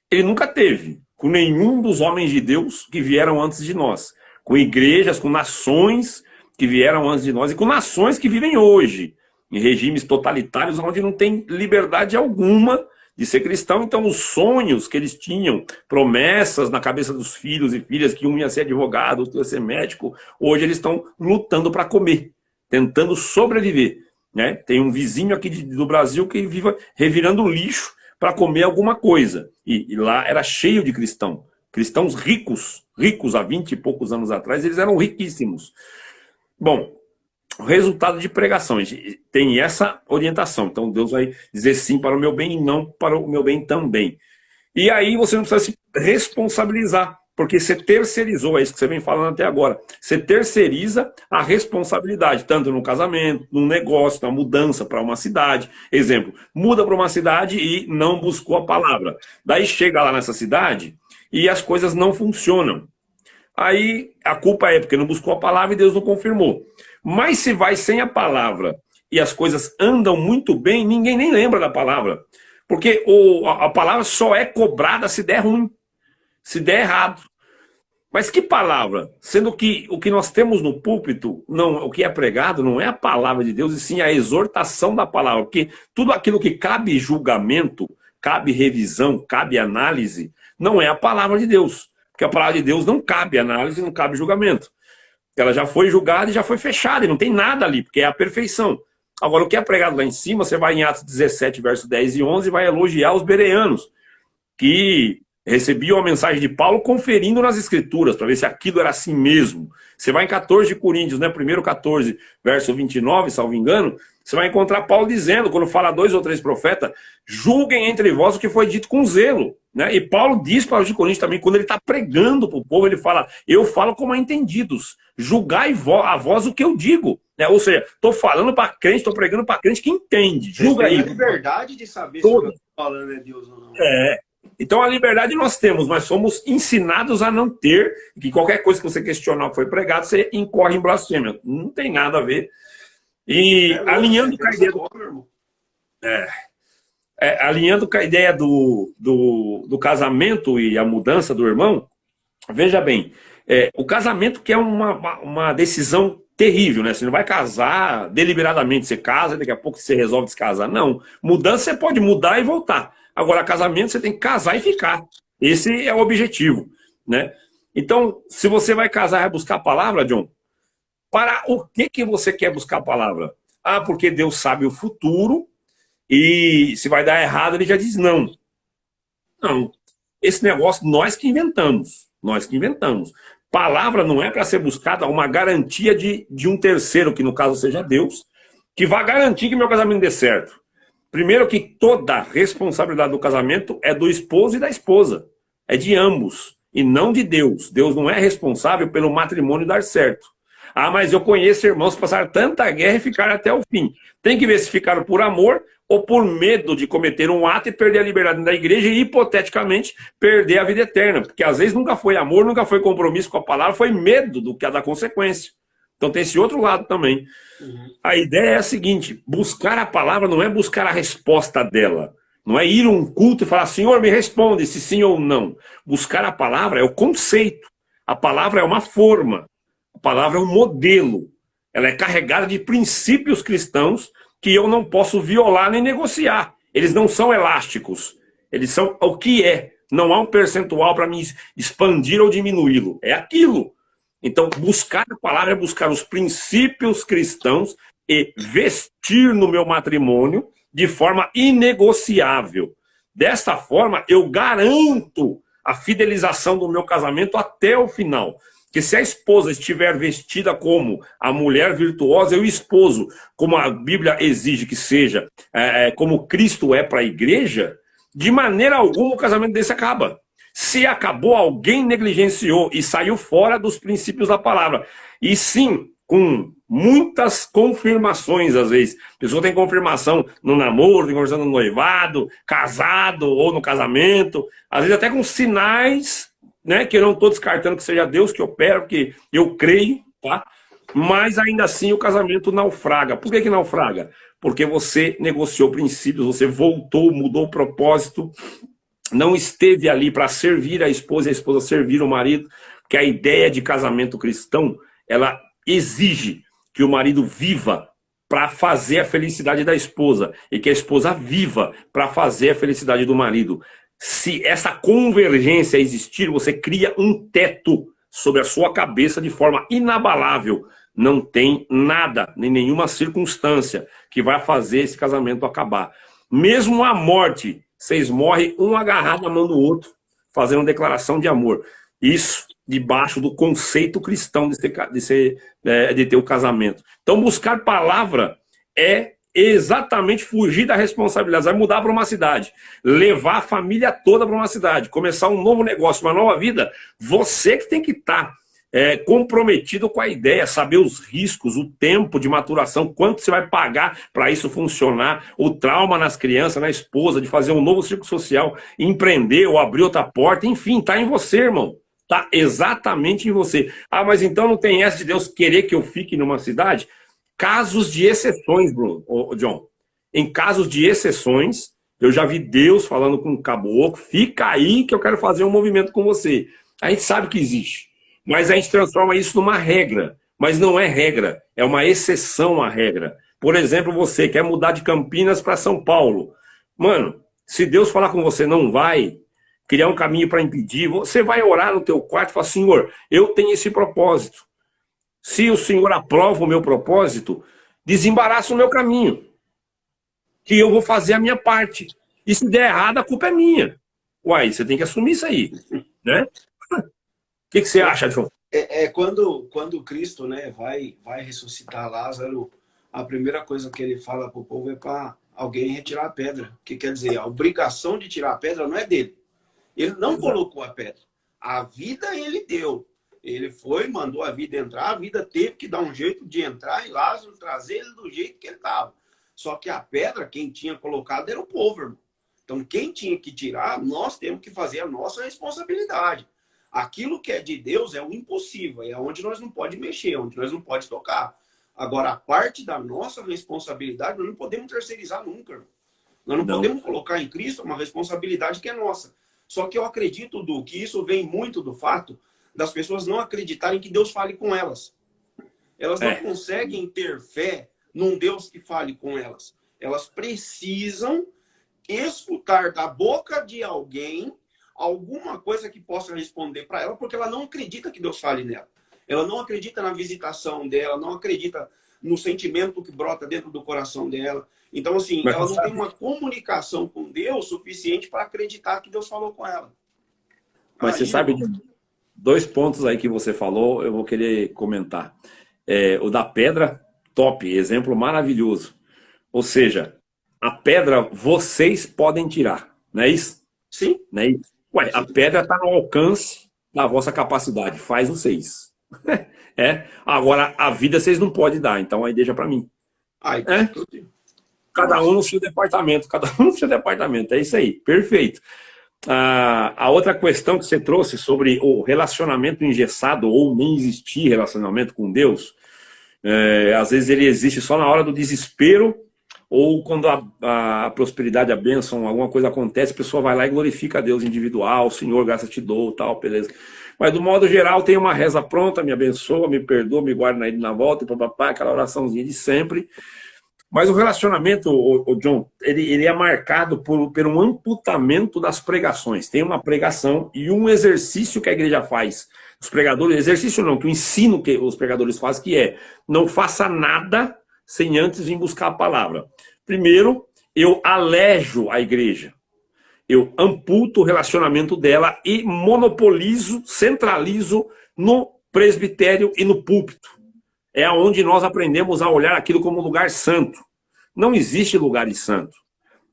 B: Ele nunca teve com nenhum dos homens de Deus que vieram antes de nós, com igrejas, com nações que vieram antes de nós e com nações que vivem hoje em regimes totalitários onde não tem liberdade alguma de ser cristão. Então os sonhos que eles tinham, promessas na cabeça dos filhos e filhas que um ia ser advogado, outro ia ser médico, hoje eles estão lutando para comer, tentando sobreviver, né? Tem um vizinho aqui do Brasil que vive revirando lixo para comer alguma coisa. E lá era cheio de cristãos ricos há 20 e poucos anos atrás, eles eram riquíssimos. Bom, o resultado de pregação, tem essa orientação. Então Deus vai dizer sim para o meu bem e não para o meu bem também. E aí você não precisa se responsabilizar, porque você terceirizou, é isso que você vem falando até agora. Você terceiriza a responsabilidade, tanto no casamento, no negócio, na mudança para uma cidade. Exemplo, muda para uma cidade e não buscou a palavra. Daí chega lá nessa cidade e as coisas não funcionam. Aí a culpa é porque não buscou a palavra e Deus não confirmou. Mas se vai sem a palavra e as coisas andam muito bem, ninguém nem lembra da palavra. Porque a palavra só é cobrada se der ruim, se der errado. Mas que palavra? Sendo que o que nós temos no púlpito, não, o que é pregado não é a palavra de Deus, e sim a exortação da palavra. Porque tudo aquilo que cabe julgamento, cabe revisão, cabe análise, não é a palavra de Deus. Porque a palavra de Deus não cabe análise, não cabe julgamento. Ela já foi julgada e já foi fechada, e não tem nada ali, porque é a perfeição. Agora, o que é pregado lá em cima, você vai em Atos 17, verso 10 e 11, e vai elogiar os bereanos, que recebiam a mensagem de Paulo conferindo nas escrituras, para ver se aquilo era assim mesmo. Você vai em 14 de Coríntios, né, primeiro 14, verso 29, salvo engano, você vai encontrar Paulo dizendo, quando fala 2 ou 3 profetas, julguem entre vós o que foi dito com zelo. Né? E Paulo diz para os de Coríntios também, quando ele está pregando para o povo, ele fala, eu falo como a entendidos, julgai a vós o que eu digo. Né? Ou seja, estou falando para crente, estou pregando para crente que entende. Julga aí.
A: A liberdade de saber se o que eu estou falando é Deus ou não.
B: Então a liberdade nós temos, mas somos ensinados a não ter, que qualquer coisa que você questionar que foi pregado, você incorre em blasfêmia. Não tem nada a ver. E alinhando com a ideia alinhando com a ideia do casamento e a mudança do irmão, veja bem, o casamento que é uma decisão terrível, né? Você não vai casar deliberadamente, você casa e daqui a pouco você resolve descasar. Não. Mudança você pode mudar e voltar. Agora, casamento você tem que casar e ficar. Esse é o objetivo, né? Então, se você vai casar e vai buscar a palavra, John, para o que você quer buscar a palavra? Ah, porque Deus sabe o futuro e se vai dar errado, ele já diz não. Não. Esse negócio nós que inventamos. Nós que inventamos. Palavra não é para ser buscada uma garantia de um terceiro, que no caso seja Deus, que vai garantir que meu casamento dê certo. Primeiro que toda a responsabilidade do casamento é do esposo e da esposa. É de ambos, e não de Deus. Deus não é responsável pelo matrimônio dar certo. Ah, mas eu conheço irmãos que passaram tanta guerra e ficaram até o fim. Tem que ver se ficaram por amor ou por medo de cometer um ato e perder a liberdade da igreja e, hipoteticamente, perder a vida eterna. Porque às vezes nunca foi amor, nunca foi compromisso com a palavra, foi medo da consequência. Então tem esse outro lado também. A ideia é a seguinte, buscar a palavra não é buscar a resposta dela. Não é ir a um culto e falar, Senhor, me responde se sim ou não. Buscar a palavra é o conceito. A palavra é uma forma. A palavra é um modelo. Ela é carregada de princípios cristãos que eu não posso violar nem negociar. Eles não são elásticos. Eles são o que é. Não há um percentual para me expandir ou diminuí-lo. É aquilo. Então, buscar a palavra é buscar os princípios cristãos e vestir no meu matrimônio de forma inegociável. Desta forma, eu garanto a fidelização do meu casamento até o final. Que se a esposa estiver vestida como a mulher virtuosa e o esposo, como a Bíblia exige que seja, como Cristo é para a igreja, de maneira alguma o casamento desse acaba. Se acabou, alguém negligenciou e saiu fora dos princípios da palavra. E sim, com muitas confirmações, às vezes. A pessoa tem confirmação no namoro, tem confirmação no noivado, casado ou no casamento. Às vezes até com sinais, né, que eu não estou descartando que seja Deus que opera, porque eu creio, tá? Mas ainda assim o casamento naufraga. Por que naufraga? Porque você negociou princípios, você voltou, mudou o propósito, não esteve ali para servir a esposa e a esposa servir o marido, que a ideia de casamento cristão, ela exige que o marido viva para fazer a felicidade da esposa e que a esposa viva para fazer a felicidade do marido. Se essa convergência existir, você cria um teto sobre a sua cabeça de forma inabalável. Não tem nada, nem nenhuma circunstância que vai fazer esse casamento acabar. Mesmo a morte, vocês morrem um agarrado na mão do outro, fazendo declaração de amor. Isso debaixo do conceito cristão de ter o casamento. Então, buscar palavra é exatamente fugir da responsabilidade. Vai mudar para uma cidade, levar a família toda para uma cidade, começar um novo negócio, uma nova vida. Você que tem que estar comprometido com a ideia, saber os riscos, o tempo de maturação, quanto você vai pagar para isso funcionar, o trauma nas crianças, na esposa, de fazer um novo ciclo social, empreender ou abrir outra porta, enfim, está em você, irmão. Está exatamente em você. Ah, mas então não tem essa de Deus querer que eu fique numa cidade? Casos de exceções, John. Em casos de exceções, eu já vi Deus falando com um caboclo, fica aí que eu quero fazer um movimento com você. A gente sabe que existe. Mas a gente transforma isso numa regra. Mas não é regra, é uma exceção à regra. Por exemplo, você quer mudar de Campinas para São Paulo. Mano, se Deus falar com você, não vai, criar um caminho para impedir, você vai orar no teu quarto e falar, Senhor, eu tenho esse propósito. Se o Senhor aprova o meu propósito, desembaraça o meu caminho. Que eu vou fazer a minha parte. E se der errado, a culpa é minha. Uai, você tem que assumir isso aí, né? O que você acha, João?
A: Quando Cristo, né, vai ressuscitar Lázaro, a primeira coisa que ele fala para o povo é para alguém retirar a pedra. Que quer dizer, a obrigação de tirar a pedra não é dele. Ele não colocou a pedra. A vida ele deu. Ele foi, mandou a vida entrar, a vida teve que dar um jeito de entrar e Lázaro trazer ele do jeito que ele estava. Só que a pedra, quem tinha colocado era o povo, irmão. Então, quem tinha que tirar, nós temos que fazer a nossa responsabilidade. Aquilo que é de Deus é o impossível, é onde nós não podemos mexer, onde nós não podemos tocar. Agora, a parte da nossa responsabilidade, nós não podemos terceirizar nunca, irmão. Nós não podemos colocar em Cristo uma responsabilidade que é nossa. Só que eu acredito, Du, que isso vem muito do fato das pessoas não acreditarem que Deus fale com elas. Elas não conseguem ter fé num Deus que fale com elas. Elas precisam escutar da boca de alguém alguma coisa que possa responder para ela, porque ela não acredita que Deus fale nela. Ela não acredita na visitação dela, não acredita no sentimento que brota dentro do coração dela. Então, assim, ela não tem uma comunicação com Deus suficiente para acreditar que Deus falou com ela.
B: Mas você sabe, dois pontos aí que você falou, eu vou querer comentar. O da pedra, top, exemplo maravilhoso. Ou seja, a pedra vocês podem tirar, não é isso?
A: Sim.
B: Não é isso? Ué, a pedra está no alcance da vossa capacidade, faz vocês. Agora, a vida vocês não podem dar, então aí deixa para mim. Cada um no seu departamento, é isso aí, perfeito. A outra questão que você trouxe sobre o relacionamento engessado ou nem existir relacionamento com Deus, às vezes ele existe só na hora do desespero ou quando a prosperidade, a bênção, alguma coisa acontece, a pessoa vai lá e glorifica a Deus individual, Senhor, graças te dou, tal, beleza. Mas do modo geral tem uma reza pronta, me abençoa, me perdoa, me guarda na ida e na volta, e papapá, aquela oraçãozinha de sempre. Mas o relacionamento, o John, ele é marcado por um amputamento das pregações. Tem uma pregação e um exercício que a igreja faz. Os pregadores, exercício não, que o ensino que os pregadores fazem, que é não faça nada sem antes vir buscar a palavra. Primeiro, eu alejo a igreja. Eu amputo o relacionamento dela e monopolizo, centralizo no presbitério e no púlpito. É onde nós aprendemos a olhar aquilo como lugar santo. Não existe lugar santo.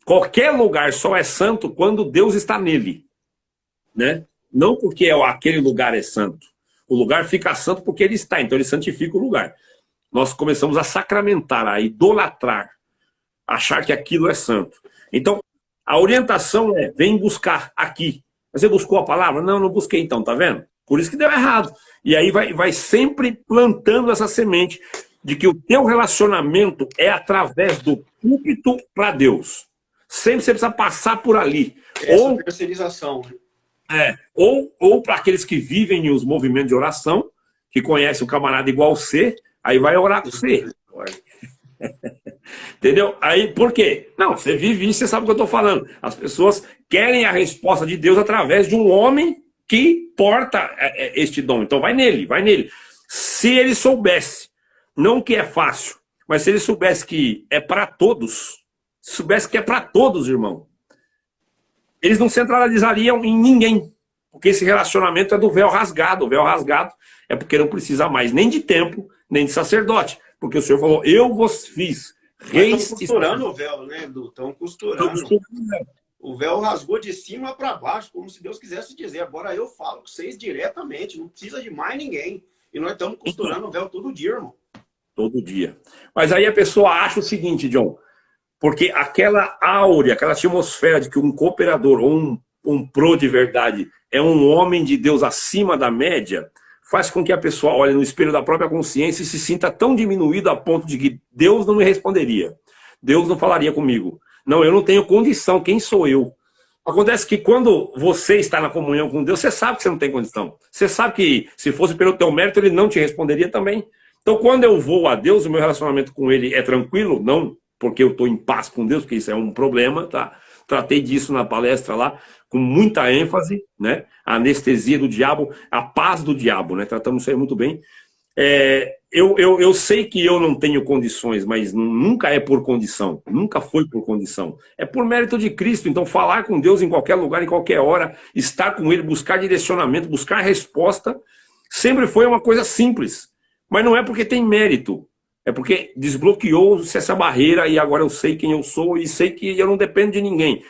B: Qualquer lugar só é santo quando Deus está nele, né? Não porque aquele lugar é santo. O lugar fica santo porque ele está, então ele santifica o lugar. Nós começamos a sacramentar, a idolatrar, achar que aquilo é santo. Então, a orientação é, vem buscar aqui. Você buscou a palavra? Não, não busquei então, tá vendo? Por isso que deu errado. E aí vai sempre plantando essa semente de que o teu relacionamento é através do púlpito para Deus. Sempre você precisa passar por ali.
A: Essa terceirização.
B: Ou para aqueles que vivem os movimentos de oração, que conhecem o camarada igual você, aí vai orar com você. Entendeu? Aí, por quê? Não, você vive isso, você sabe o que eu estou falando. As pessoas querem a resposta de Deus através de um homem que porta este dom. Então vai nele, vai nele. Se ele soubesse, não que é fácil, mas se ele soubesse que é para todos, se soubesse que é para todos, irmão, eles não centralizariam em ninguém. Porque esse relacionamento é do véu rasgado. O véu rasgado é porque não precisa mais nem de templo, nem de sacerdote. Porque o Senhor falou, eu vos fiz reis.
A: Estão costurando o véu, né, Edu? Estão costurando. O véu rasgou de cima para baixo, como se Deus quisesse dizer. Agora eu falo com vocês diretamente, não precisa de mais ninguém. E nós estamos costurando o véu todo dia, irmão.
B: Todo dia. Mas aí a pessoa acha o seguinte, John, porque aquela áurea, aquela atmosfera de que um cooperador ou um pro de verdade é um homem de Deus acima da média, faz com que a pessoa olhe no espelho da própria consciência e se sinta tão diminuído a ponto de que Deus não me responderia. Deus não falaria comigo. Não, eu não tenho condição. Quem sou eu? Acontece que quando você está na comunhão com Deus, você sabe que você não tem condição. Você sabe que se fosse pelo teu mérito, ele não te responderia também. Então, quando eu vou a Deus, o meu relacionamento com ele é tranquilo, não porque eu estou em paz com Deus, porque isso é um problema, tá? Tratei disso na palestra lá, com muita ênfase, né? A anestesia do diabo, a paz do diabo, né? Tratamos isso aí muito bem. Eu sei que eu não tenho condições, mas nunca é por condição, nunca foi por condição. É por mérito de Cristo. Então, falar com Deus em qualquer lugar, em qualquer hora, estar com Ele, buscar direcionamento, buscar resposta, sempre foi uma coisa simples. Mas não é porque tem mérito, é porque desbloqueou-se essa barreira e agora eu sei quem eu sou e sei que eu não dependo de ninguém.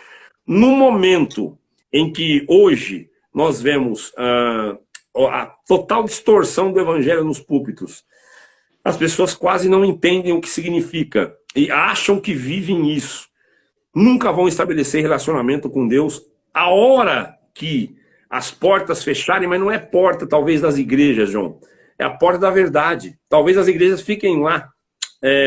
B: No momento em que hoje nós vemos a total distorção do evangelho nos púlpitos, as pessoas quase não entendem o que significa e acham que vivem isso. Nunca vão estabelecer relacionamento com Deus a hora que as portas fecharem, mas não é porta talvez das igrejas, João. É a porta da verdade. Talvez as igrejas fiquem lá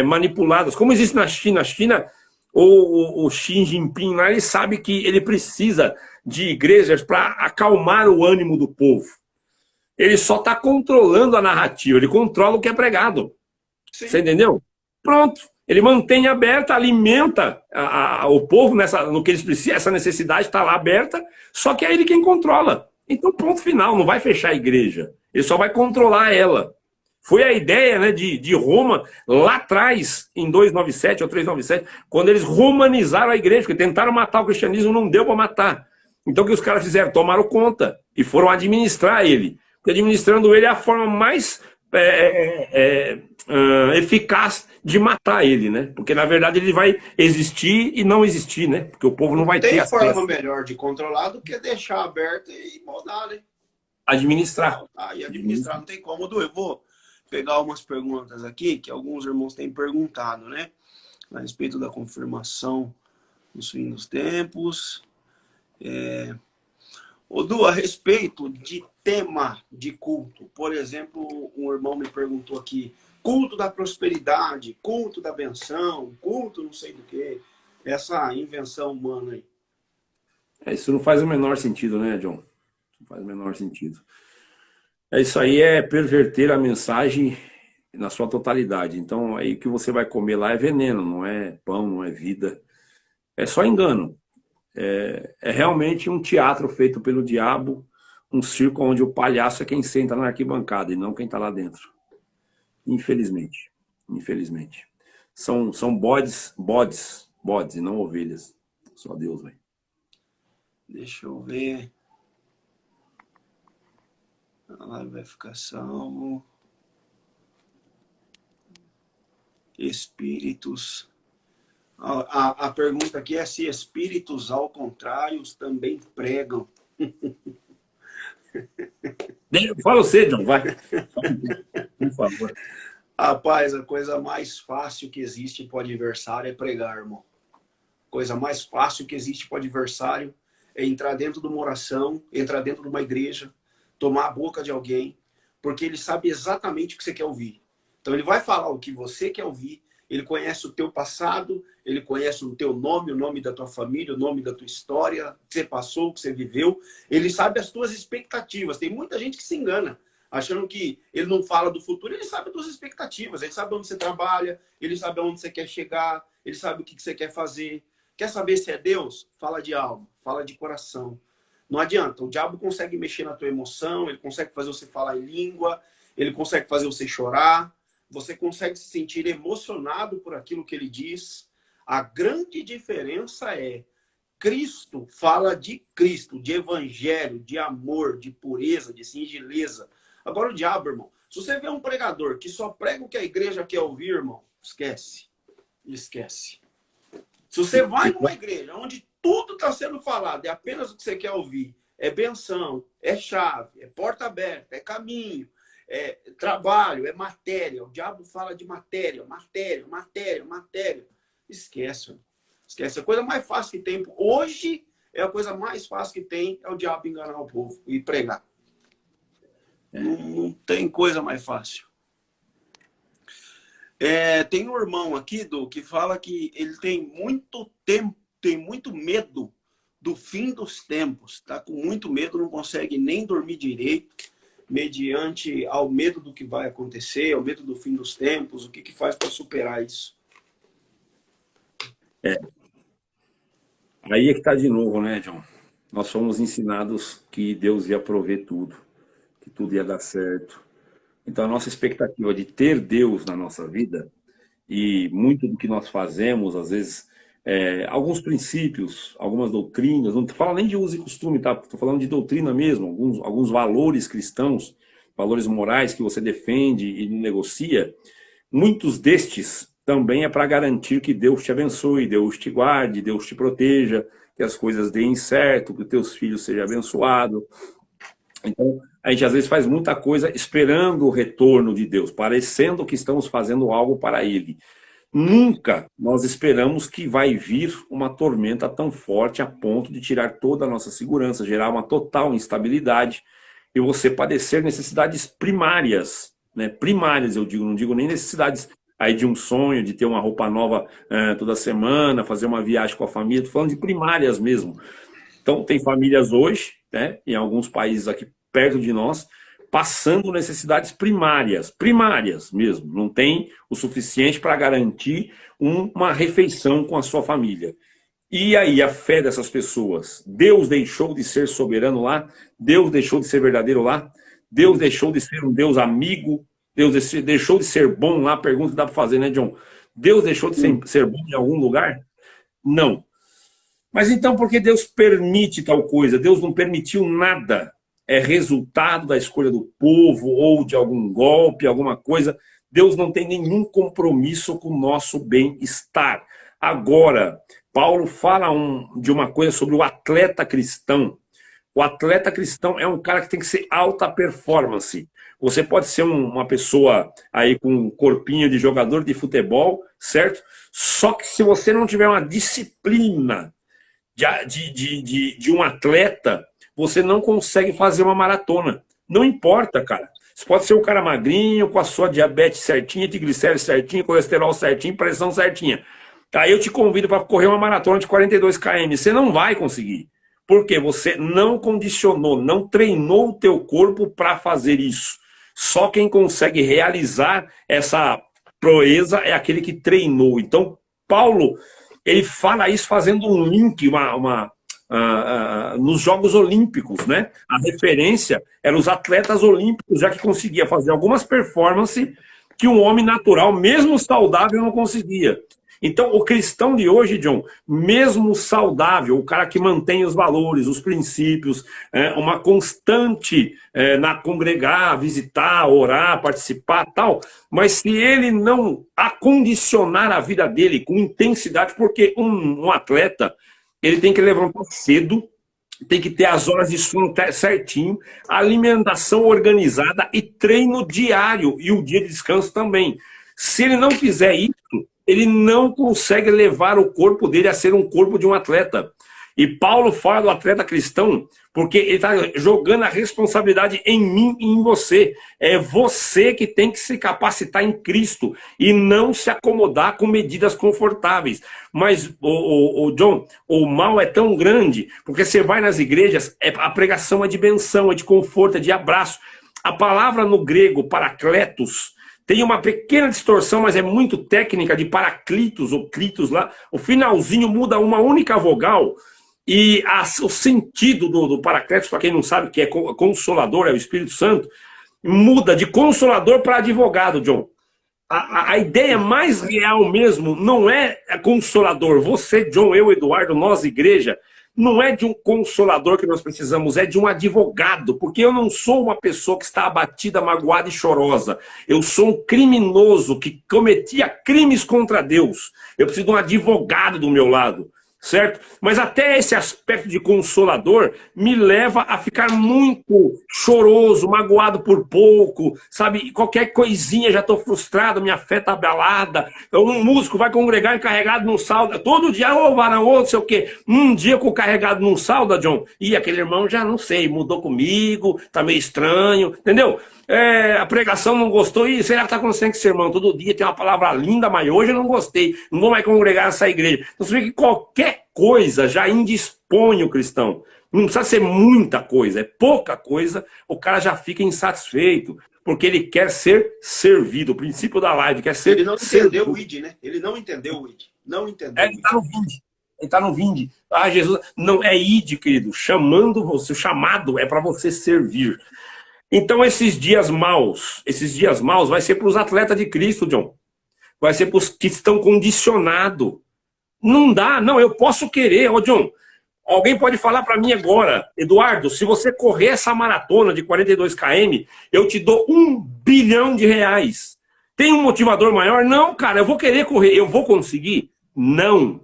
B: manipuladas. Como existe na China. A China, o Xi Jinping lá, ele sabe que ele precisa de igrejas para acalmar o ânimo do povo. Ele só está controlando a narrativa, ele controla o que é pregado. Sim. Você entendeu? Pronto. Ele mantém aberta, alimenta o povo no que eles precisam, essa necessidade está lá aberta, só que é ele quem controla. Então, ponto final, não vai fechar a igreja. Ele só vai controlar ela. Foi a ideia, né, de Roma, lá atrás, em 297 ou 397, quando eles romanizaram a igreja, porque tentaram matar o cristianismo, não deu para matar. Então, o que os caras fizeram? Tomaram conta e foram administrar ele. Porque administrando ele é a forma mais eficaz de matar ele, né? Porque, na verdade, ele vai existir e não existir, né? Porque o povo não vai ter
A: acesso. Tem forma melhor de controlar do que deixar aberto e moldar, né?
B: Administrar.
A: E administrar não tem como. Eu vou pegar umas perguntas aqui que alguns irmãos têm perguntado, né? A respeito da confirmação nos fim dos tempos. Du, a respeito de tema de culto, por exemplo, um irmão me perguntou aqui, culto da prosperidade, culto da benção, culto não sei do que, essa invenção humana aí.
B: Isso não faz o menor sentido, né, John? Não faz o menor sentido. Isso aí é perverter a mensagem na sua totalidade. Então, aí o que você vai comer lá é veneno, não é pão, não é vida. É só engano. É realmente um teatro feito pelo diabo, um circo onde o palhaço é quem senta na arquibancada e não quem está lá dentro. Infelizmente. Infelizmente. São bodes e não ovelhas. Só Deus, velho.
A: Deixa eu ver. A live vai ficar salvo. Espíritos. A pergunta aqui é se espíritos ao contrário também pregam.
B: Fala você, John, vai. Por favor.
A: Rapaz, a coisa mais fácil que existe para o adversário é pregar, irmão. A coisa mais fácil que existe para o adversário é entrar dentro de uma oração, entrar dentro de uma igreja, tomar a boca de alguém, porque ele sabe exatamente o que você quer ouvir. Então ele vai falar o que você quer ouvir, ele conhece o teu passado, ele conhece o teu nome, o nome da tua família, o nome da tua história, o que você passou, o que você viveu. Ele sabe as tuas expectativas. Tem muita gente que se engana, achando que ele não fala do futuro. Ele sabe as tuas expectativas, ele sabe onde você trabalha, ele sabe aonde você quer chegar, ele sabe o que você quer fazer. Quer saber se é Deus? Fala de alma, fala de coração. Não adianta, o diabo consegue mexer na tua emoção, ele consegue fazer você falar em língua, ele consegue fazer você chorar, você consegue se sentir emocionado por aquilo que ele diz. A grande diferença é, Cristo fala de Cristo, de evangelho, de amor, de pureza, de singeleza. Agora o diabo, irmão, se você vê um pregador que só prega o que a igreja quer ouvir, irmão, esquece. Esquece. Se você vai numa igreja onde tudo está sendo falado, é apenas o que você quer ouvir, é benção, é chave, é porta aberta, é caminho, é trabalho, é matéria. O diabo fala de matéria, matéria, matéria, matéria. Esquece, irmão. Esquece. A coisa mais fácil que tem hoje é a coisa mais fácil que tem é o diabo enganar o povo e pregar. Não tem coisa mais fácil. Tem um irmão aqui, que fala que ele tem muito tempo, tem muito medo do fim dos tempos, está com muito medo, não consegue nem dormir direito, mediante ao medo do que vai acontecer, ao medo do fim dos tempos. O que que faz para superar isso?
B: Aí é que está de novo, né, John? Nós fomos ensinados que Deus ia prover tudo, que tudo ia dar certo. Então a nossa expectativa de ter Deus na nossa vida e muito do que nós fazemos, às vezes, alguns princípios, algumas doutrinas, não falo nem de uso e costume, tá? Estou falando de doutrina mesmo, alguns valores cristãos, valores morais que você defende e negocia, muitos destes também é para garantir que Deus te abençoe, Deus te guarde, Deus te proteja, que as coisas deem certo, que os teus filhos sejam abençoados. Então, a gente às vezes faz muita coisa esperando o retorno de Deus, parecendo que estamos fazendo algo para Ele. Nunca nós esperamos que vai vir uma tormenta tão forte a ponto de tirar toda a nossa segurança, gerar uma total instabilidade e você padecer necessidades primárias, né? Primárias, eu digo, não digo nem necessidades aí de um sonho, de ter uma roupa nova toda semana, fazer uma viagem com a família, estou falando de primárias mesmo. Então, tem famílias hoje, né, em alguns países aqui perto de nós, passando necessidades primárias mesmo. Não tem o suficiente para garantir uma refeição com a sua família. E aí, a fé dessas pessoas? Deus deixou de ser soberano lá? Deus deixou de ser verdadeiro lá? Deus deixou de ser um Deus amigo? Deus deixou de ser bom lá? Pergunta que dá para fazer, né, John? Deus deixou de ser bom em algum lugar? Não. Mas então por que Deus permite tal coisa? Deus não permitiu nada. É resultado da escolha do povo ou de algum golpe, alguma coisa. Deus não tem nenhum compromisso com o nosso bem-estar. Agora, Paulo fala de uma coisa sobre o atleta cristão. O atleta cristão é um cara que tem que ser alta performance. Você pode ser uma pessoa aí com um corpinho de jogador de futebol, certo? Só que se você não tiver uma disciplina de um atleta, você não consegue fazer uma maratona. Não importa, cara. Você pode ser um cara magrinho, com a sua diabetes certinha, triglicéridos certinho, colesterol certinho, pressão certinha. Aí eu te convido para correr uma maratona de 42 km. Você não vai conseguir. Porque você não condicionou, não treinou o teu corpo para fazer isso. Só quem consegue realizar essa proeza é aquele que treinou. Então, Paulo, ele fala isso fazendo um link, nos Jogos Olímpicos, né? A referência eram os atletas olímpicos, já que conseguia fazer algumas performances que um homem natural, mesmo saudável, não conseguia. Então, o cristão de hoje, John, mesmo saudável, o cara que mantém os valores, os princípios, uma constante na congregar, visitar, orar, participar, tal, mas se ele não acondicionar a vida dele com intensidade, porque um atleta, ele tem que levantar cedo, tem que ter as horas de sono certinho, alimentação organizada e treino diário, e o dia de descanso também. Se ele não fizer isso, ele não consegue levar o corpo dele a ser um corpo de um atleta. E Paulo fala do atleta cristão porque ele está jogando a responsabilidade em mim e em você. É você que tem que se capacitar em Cristo e não se acomodar com medidas confortáveis. Mas, John, o mal é tão grande, porque você vai nas igrejas, a pregação é de benção, é de conforto, é de abraço. A palavra no grego, paracletos, tem uma pequena distorção, mas é muito técnica, de paraclitos ou clitos lá. O finalzinho muda uma única vogal. E o sentido do paracletos, para quem não sabe, que é consolador, é o Espírito Santo, muda de consolador para advogado, John. A ideia mais real mesmo não é consolador. Você, John, eu, Eduardo, nós, igreja, não é de um consolador que nós precisamos, é de um advogado, porque eu não sou uma pessoa que está abatida, magoada e chorosa. Eu sou um criminoso que cometia crimes contra Deus. Eu preciso de um advogado do meu lado, certo? Mas até esse aspecto de consolador me leva a ficar muito choroso, magoado por pouco, sabe? Qualquer coisinha já estou frustrado, minha fé está abalada. Um músico vai congregar encarregado num salda, todo dia, varão, não sei o quê. Um dia com o carregado num salda, John, e aquele irmão já não sei, mudou comigo, tá meio estranho, entendeu? A pregação não gostou, e será que está acontecendo com esse irmão? Todo dia tem uma palavra linda, mas hoje eu não gostei, não vou mais congregar nessa igreja. Então você vê que qualquer qualquer coisa já indispõe o cristão. Não precisa ser muita coisa, é pouca coisa, o cara já fica insatisfeito, porque ele quer ser servido. O princípio da live quer ser
A: Ele não
B: servido.
A: entendeu o ID, né? Ele não entendeu o ID. Não entendeu.
B: Ele está no vinde. Ele está no vinde. Ah, Jesus, não é id, querido. Chamando você, o chamado é para você servir. Então, esses dias maus vai ser para os atletas de Cristo, John. Vai ser para os que estão condicionados. Não dá, não, eu posso querer. Ô, John, alguém pode falar para mim agora, Eduardo, se você correr essa maratona de 42 km, eu te dou R$1 bilhão. Tem um motivador maior? Não, cara, eu vou querer correr. Eu vou conseguir? Não,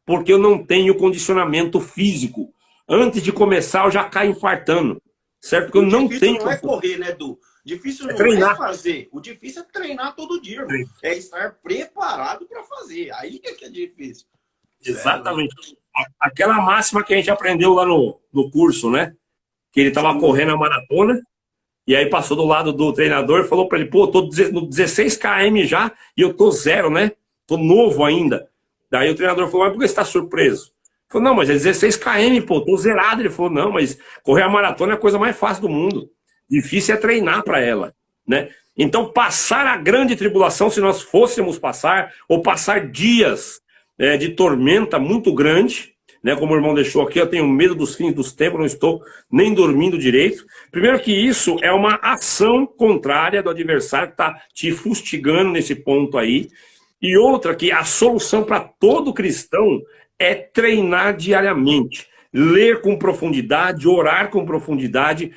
B: porque eu não tenho condicionamento físico. Antes de começar, eu já caio infartando. Certo? Porque eu não tenho.
A: Difícil não é correr, né, Edu? Difícil não
B: treinar.
A: É fazer. O difícil é treinar todo dia, irmão. É estar preparado para fazer. Aí que é difícil.
B: Exatamente. Aquela máxima que a gente aprendeu lá no curso, né? Que ele estava correndo a maratona, e aí passou do lado do treinador e falou para ele, pô, tô no 16 km já, e eu tô zero, né? Tô novo ainda. Daí o treinador falou, mas por que você tá surpreso? Ele falou, não, mas é 16 km, pô, tô zerado. Ele falou, não, mas correr a maratona é a coisa mais fácil do mundo. Difícil é treinar para ela, né? Então, passar a grande tribulação, se nós fôssemos passar, ou passar dias de tormenta muito grande, né? Como o irmão deixou aqui, eu tenho medo dos fins dos tempos, não estou nem dormindo direito. Primeiro que isso é uma ação contrária do adversário que está te fustigando nesse ponto aí. E outra que a solução para todo cristão é treinar diariamente, ler com profundidade, orar com profundidade,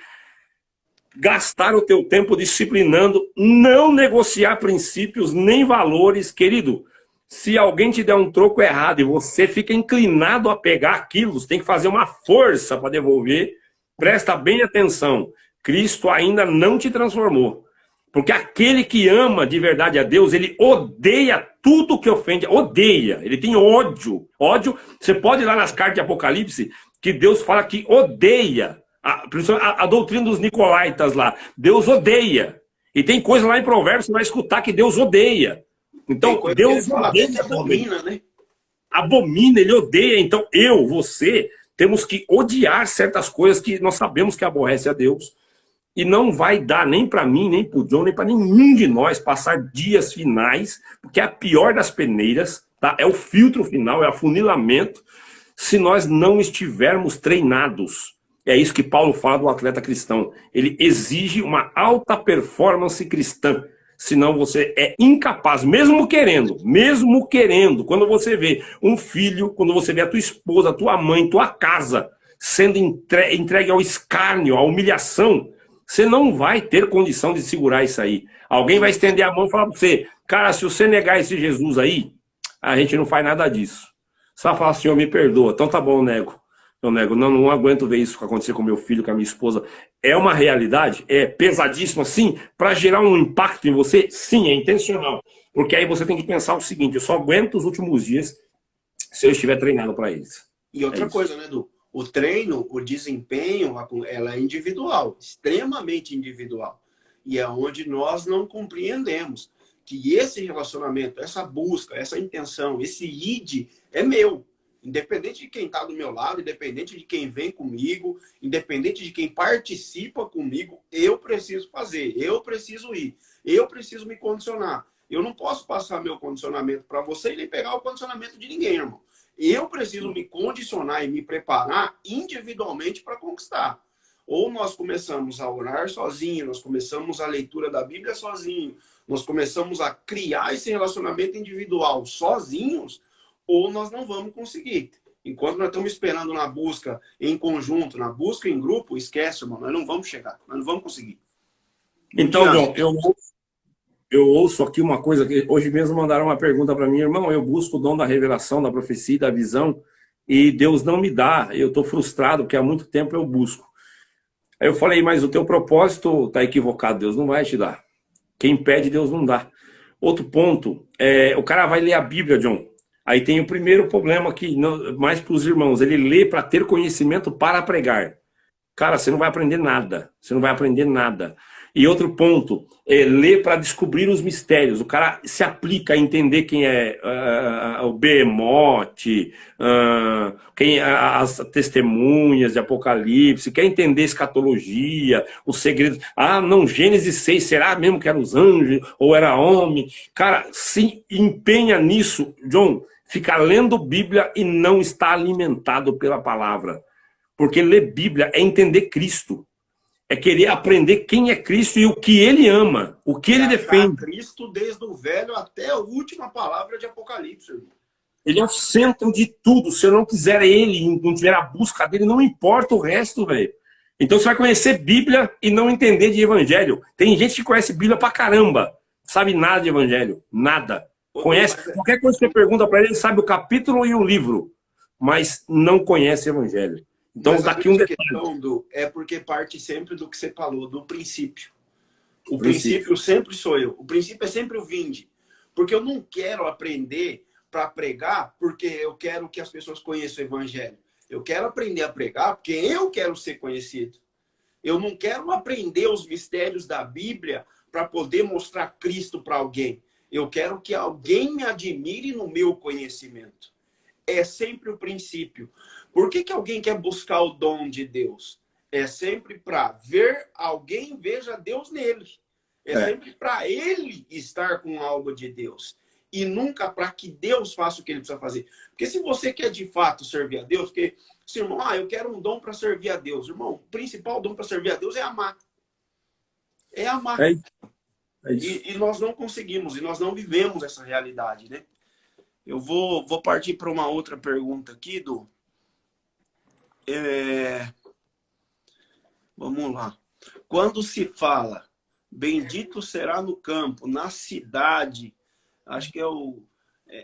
B: gastar o teu tempo disciplinando, não negociar princípios nem valores, querido. Se alguém te der um troco errado e você fica inclinado a pegar aquilo, você tem que fazer uma força para devolver. Presta bem atenção, Cristo ainda não te transformou. Porque aquele que ama de verdade a Deus, ele odeia tudo que ofende, odeia, ele tem ódio. Ódio, você pode ir lá nas cartas de Apocalipse, que Deus fala que odeia. A doutrina dos Nicolaitas lá, Deus odeia. E tem coisa lá em Provérbios, você vai escutar que Deus odeia. Então, Deus odeia,
A: abomina, né?
B: Abomina, ele odeia. Então, você, temos que odiar certas coisas que nós sabemos que aborrece a Deus. E não vai dar nem para mim, nem para o John, nem para nenhum de nós passar dias finais, porque é a pior das peneiras, tá? É o filtro final, é o afunilamento, se nós não estivermos treinados. É isso que Paulo fala do atleta cristão. Ele exige uma alta performance cristã. Senão você é incapaz, mesmo querendo, quando você vê um filho, quando você vê a tua esposa, a tua mãe, tua casa sendo entregue ao escárnio, à humilhação, você não vai ter condição de segurar isso aí. Alguém vai estender a mão e falar para você, cara, se você negar esse Jesus aí, a gente não faz nada disso. Você vai falar, Senhor, me perdoa. Então tá bom, eu nego. Eu nego, não aguento ver isso acontecer com meu filho, com a minha esposa. É uma realidade? É pesadíssima, sim. Para gerar um impacto em você? Sim, é intencional. Porque aí você tem que pensar o seguinte, eu só aguento os últimos dias se eu estiver treinado para eles.
A: E outra coisa, né, Edu? O treino, o desempenho, ela é individual, extremamente individual. E é onde nós não compreendemos que esse relacionamento, essa busca, essa intenção, esse id é meu. Independente de quem está do meu lado, independente de quem vem comigo, independente de quem participa comigo, eu preciso fazer, eu preciso ir, eu preciso me condicionar. Eu não posso passar meu condicionamento para você e nem pegar o condicionamento de ninguém, irmão. Eu preciso me condicionar e me preparar individualmente para conquistar. Ou nós começamos a orar sozinho, nós começamos a leitura da Bíblia sozinho, nós começamos a criar esse relacionamento individual sozinhos, ou nós não vamos conseguir. Enquanto nós estamos esperando na busca em conjunto, na busca em grupo, esquece, irmão, nós não vamos chegar, nós não vamos conseguir.
B: Então, John, eu ouço aqui uma coisa que hoje mesmo mandaram uma pergunta para mim, irmão, eu busco o dom da revelação, da profecia, da visão, e Deus não me dá, eu estou frustrado, porque há muito tempo eu busco. Aí eu falei, mas o teu propósito está equivocado, Deus não vai te dar. Quem pede, Deus não dá. Outro ponto, o cara vai ler a Bíblia, John. Aí tem o primeiro problema aqui, mais para os irmãos, ele lê para ter conhecimento para pregar. Cara, você não vai aprender nada, você não vai aprender nada. E outro ponto, ler para descobrir os mistérios. O cara se aplica a entender quem é o Behemote, quem as testemunhas de Apocalipse, quer entender escatologia, os segredos. Ah, não, Gênesis 6, será mesmo que eram os anjos ou era homem? Cara, se empenha nisso, John, fica lendo Bíblia e não está alimentado pela palavra. Porque ler Bíblia é entender Cristo. É querer aprender quem é Cristo e o que ele ama, o que ele defende.
A: Cristo desde o velho até a última palavra de Apocalipse.
B: Ele é o centro de tudo. Se eu não quiser ele, não tiver a busca dele, não importa o resto, velho. Então você vai conhecer Bíblia e não entender de evangelho. Tem gente que conhece Bíblia pra caramba, sabe nada de evangelho, nada. Conhece qualquer coisa que você pergunta para ele sabe o capítulo e o livro, mas não conhece evangelho. Então,
A: mas
B: daqui um detalhe.
A: É porque parte sempre do que você falou, do princípio. O princípio sempre sou eu. O princípio é sempre o vinde. Porque eu não quero aprender para pregar porque eu quero que as pessoas conheçam o evangelho. Eu quero aprender a pregar porque eu quero ser conhecido. Eu não quero aprender os mistérios da Bíblia para poder mostrar Cristo para alguém. Eu quero que alguém me admire no meu conhecimento. É sempre o princípio. Por que alguém quer buscar o dom de Deus? É sempre para ver alguém veja Deus nele. É sempre para ele estar com algo de Deus. E nunca para que Deus faça o que ele precisa fazer. Porque se você quer de fato servir a Deus, porque, se, irmão, eu quero um dom para servir a Deus. Irmão, o principal dom para servir a Deus é amar. É amar.
B: É isso.
A: E nós não conseguimos, e nós não vivemos essa realidade, né? Eu vou partir para uma outra pergunta aqui, Du. Vamos lá. Quando se fala bendito será no campo, na cidade, acho que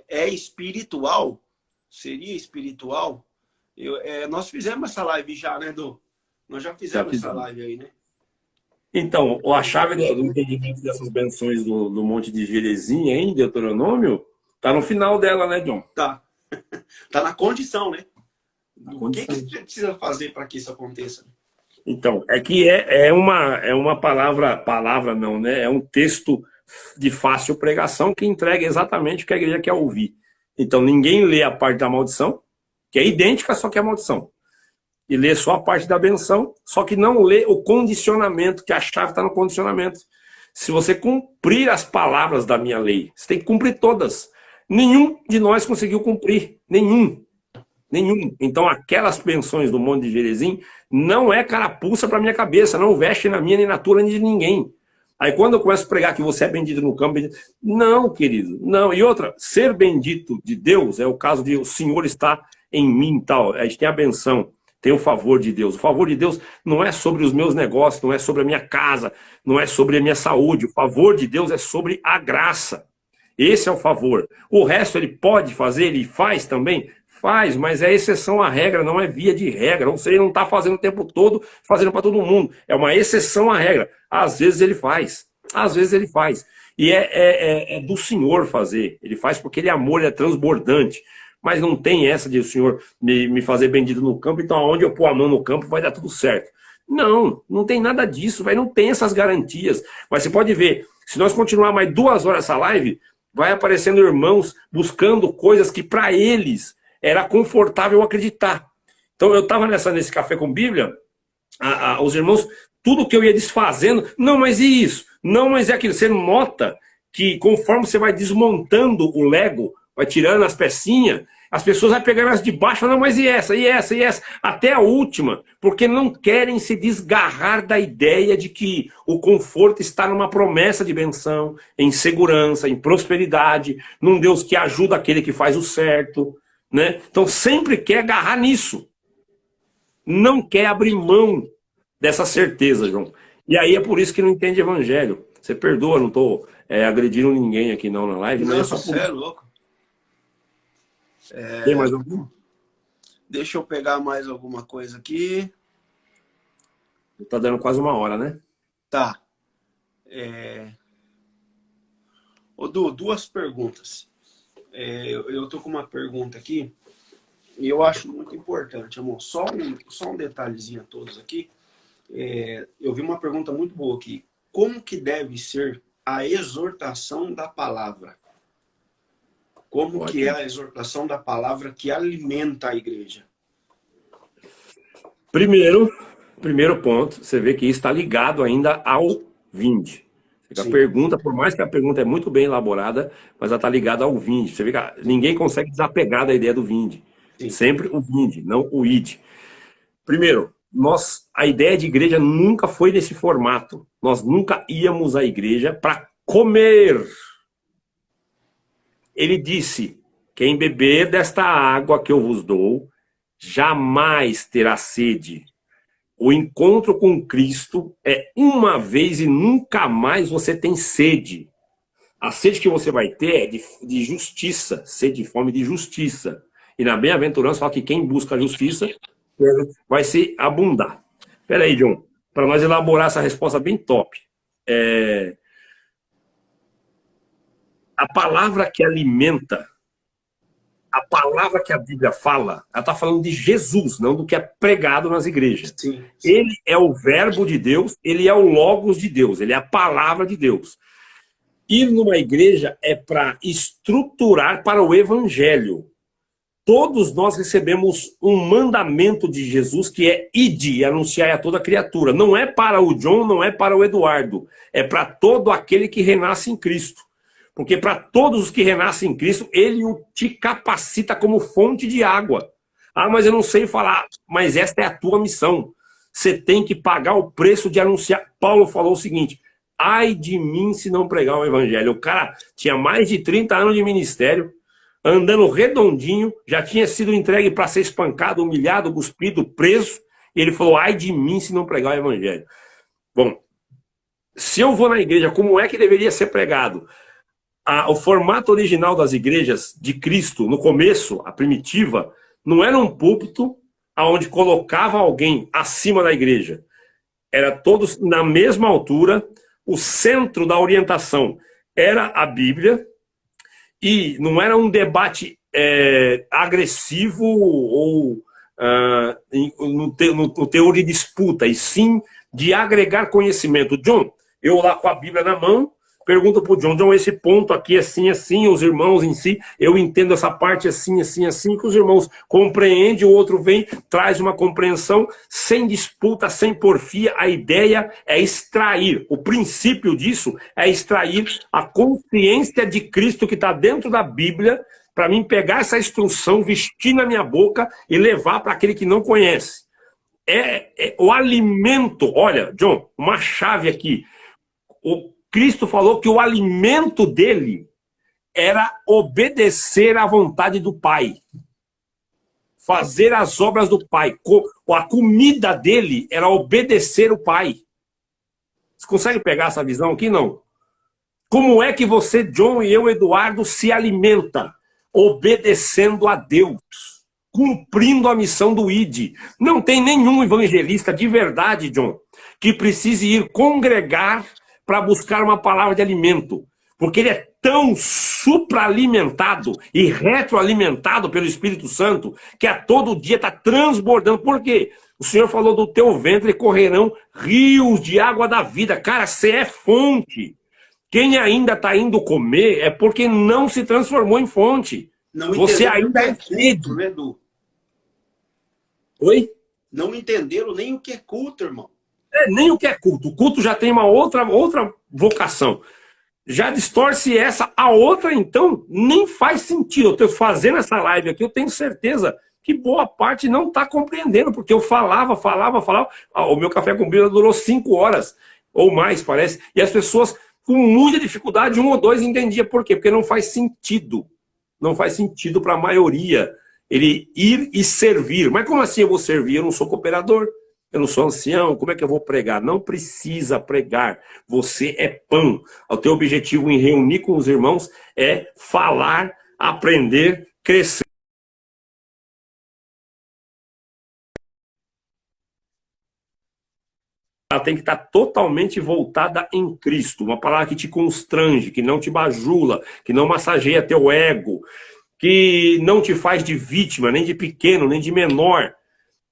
A: é espiritual? Seria espiritual? Nós fizemos essa live já, né, Du? Nós já fizemos essa live aí, né?
B: Então, a chave do entendimento dessas benções do Monte de Gerezim, em Deuteronômio, tá no final dela, né, John?
A: Tá. Tá na condição, né? O que você precisa fazer para que isso aconteça?
B: Então, é que é uma palavra não, né? É um texto de fácil pregação que entrega exatamente o que a igreja quer ouvir. Então, ninguém lê a parte da maldição, que é idêntica, só que é maldição. E lê só a parte da benção, só que não lê o condicionamento, que a chave está no condicionamento. Se você cumprir as palavras da minha lei, você tem que cumprir todas. Nenhum de nós conseguiu cumprir. Nenhum. Então, aquelas benções do Monte de Gerezim não é carapuça para minha cabeça, não veste na minha nem na tua nem de ninguém. Aí quando eu começo a pregar que você é bendito no campo, não, querido, não. E outra, ser bendito de Deus é o caso de o Senhor está em mim, tal. A gente tem a benção, tem o favor de Deus. O favor de Deus não é sobre os meus negócios, não é sobre a minha casa, não é sobre a minha saúde. O favor de Deus é sobre a graça. Esse é o favor. O resto ele pode fazer, ele faz também? Faz, mas é exceção à regra, não é via de regra. Ou seja, ele não está fazendo o tempo todo, fazendo para todo mundo. É uma exceção à regra. Às vezes ele faz. Às vezes ele faz. E é do Senhor fazer. Ele faz porque ele é amor, ele é transbordante. Mas não tem essa de o Senhor me fazer bendito no campo, então aonde eu pôr a mão no campo vai dar tudo certo. Não tem nada disso, véio, não tem essas garantias. Mas você pode ver, se nós continuar mais 2 horas essa live, vai aparecendo irmãos buscando coisas que para eles era confortável acreditar. Então eu estava nesse café com Bíblia, os irmãos, tudo que eu ia desfazendo, não, mas e isso? Não, mas é aquilo. Você nota que conforme você vai desmontando o Lego, vai tirando as pecinhas, as pessoas vão pegando as de baixo, não, mas e essa, e essa, e essa, até a última, porque não querem se desgarrar da ideia de que o conforto está numa promessa de benção, em segurança, em prosperidade, num Deus que ajuda aquele que faz o certo, né? Então sempre quer agarrar nisso, não quer abrir mão dessa certeza, João. E aí é por isso que não entende evangelho. Você perdoa, não estou agredindo ninguém aqui não na live, mas é só
A: você é louco.
B: Tem mais alguma?
A: Deixa eu pegar mais alguma coisa aqui.
B: Tá dando quase 1 hora, né?
A: Tá. Ô, Du, 2 perguntas. Eu tô com uma pergunta aqui e eu acho muito importante, amor. Só um detalhezinho a todos aqui. Eu vi uma pergunta muito boa aqui. como que deve ser a exortação da palavra? Como
B: Ótimo.
A: que é a exortação da palavra que alimenta a igreja?
B: Primeiro ponto, você vê que isso está ligado ainda ao vinde. A
A: Sim.
B: pergunta, por mais que a pergunta é muito bem elaborada, mas ela está ligada ao vinde. Você vê que ninguém consegue desapegar da ideia do vinde.
A: Sim.
B: Sempre o vinde, não o ide. Primeiro, a ideia de igreja nunca foi desse formato. Nós nunca íamos à igreja para comer. Ele disse: quem beber desta água que eu vos dou, jamais terá sede. O encontro com Cristo é uma vez e nunca mais você tem sede. A sede que você vai ter é de justiça, sede de fome de justiça. E na bem-aventurança fala que quem busca a justiça vai se abundar. Espera aí, John, para nós elaborar essa resposta bem top. A palavra que alimenta, a palavra que a Bíblia fala, ela está falando de Jesus, não do que é pregado nas igrejas.
A: Sim.
B: Ele é o verbo de Deus, ele é o logos de Deus, ele é a palavra de Deus. Ir numa igreja é para estruturar para o evangelho. Todos nós recebemos um mandamento de Jesus que é ide e anunciar a toda criatura. Não é para o John, não é para o Eduardo. É para todo aquele que renasce em Cristo. Porque para todos os que renascem em Cristo, ele te capacita como fonte de água. Ah, mas eu não sei falar. Mas esta é a tua missão. Você tem que pagar o preço de anunciar. Paulo falou o seguinte: ai de mim se não pregar o evangelho. O cara tinha mais de 30 anos de ministério, andando redondinho, já tinha sido entregue para ser espancado, humilhado, cuspido, preso. E ele falou: ai de mim se não pregar o evangelho. Bom, se eu vou na igreja, como é que deveria ser pregado? O formato original das igrejas de Cristo, no começo, a primitiva, não era um púlpito onde colocava alguém acima da igreja. Era todos na mesma altura. O centro da orientação era a Bíblia, e não era um debate agressivo ou no teor de disputa, e sim de agregar conhecimento. John, eu lá com a Bíblia na mão, pergunto para o John, esse ponto aqui assim, assim, os irmãos em si, eu entendo essa parte assim, assim, assim, que os irmãos compreendem, o outro vem, traz uma compreensão, sem disputa, sem porfia. A ideia é extrair, o princípio disso é extrair a consciência de Cristo que está dentro da Bíblia, para mim pegar essa instrução, vestir na minha boca e levar para aquele que não conhece. O alimento, olha, John, uma chave aqui, Cristo falou que o alimento dele era obedecer à vontade do Pai. Fazer as obras do Pai. A comida dele era obedecer o Pai. Você consegue pegar essa visão aqui? Não. Como é que você, John, e eu, Eduardo, se alimenta? Obedecendo a Deus. Cumprindo a missão do ID. Não tem nenhum evangelista de verdade, John, que precise ir congregar para buscar uma palavra de alimento, porque ele é tão supraalimentado e retroalimentado pelo Espírito Santo que a todo dia está transbordando. Por quê? O Senhor falou: do teu ventre correrão rios de água da vida. Cara, você é fonte. Quem ainda está indo comer é porque não se transformou em fonte.
A: Não
B: você ainda é
A: culto, né, Edu?
B: Oi?
A: Não entenderam nem o que é culto, irmão.
B: Nem o que é culto. O culto já tem uma outra vocação. Já distorce essa. A outra, então, nem faz sentido. Eu estou fazendo essa live aqui, eu tenho certeza que boa parte não está compreendendo, porque eu falava. O meu café com Bíblia durou 5 horas, ou mais, parece. E as pessoas, com muita dificuldade, 1 ou 2 entendiam. Por quê? Porque não faz sentido. Não faz sentido para a maioria ele ir e servir. Mas como assim eu vou servir? Eu não sou cooperador. Eu não sou ancião, como é que eu vou pregar? Não precisa pregar, você é pão. O teu objetivo em reunir com os irmãos é falar, aprender, crescer. Ela tem que estar totalmente voltada em Cristo, uma palavra que te constrange, que não te bajula, que não massageia teu ego, que não te faz de vítima, nem de pequeno, nem de menor,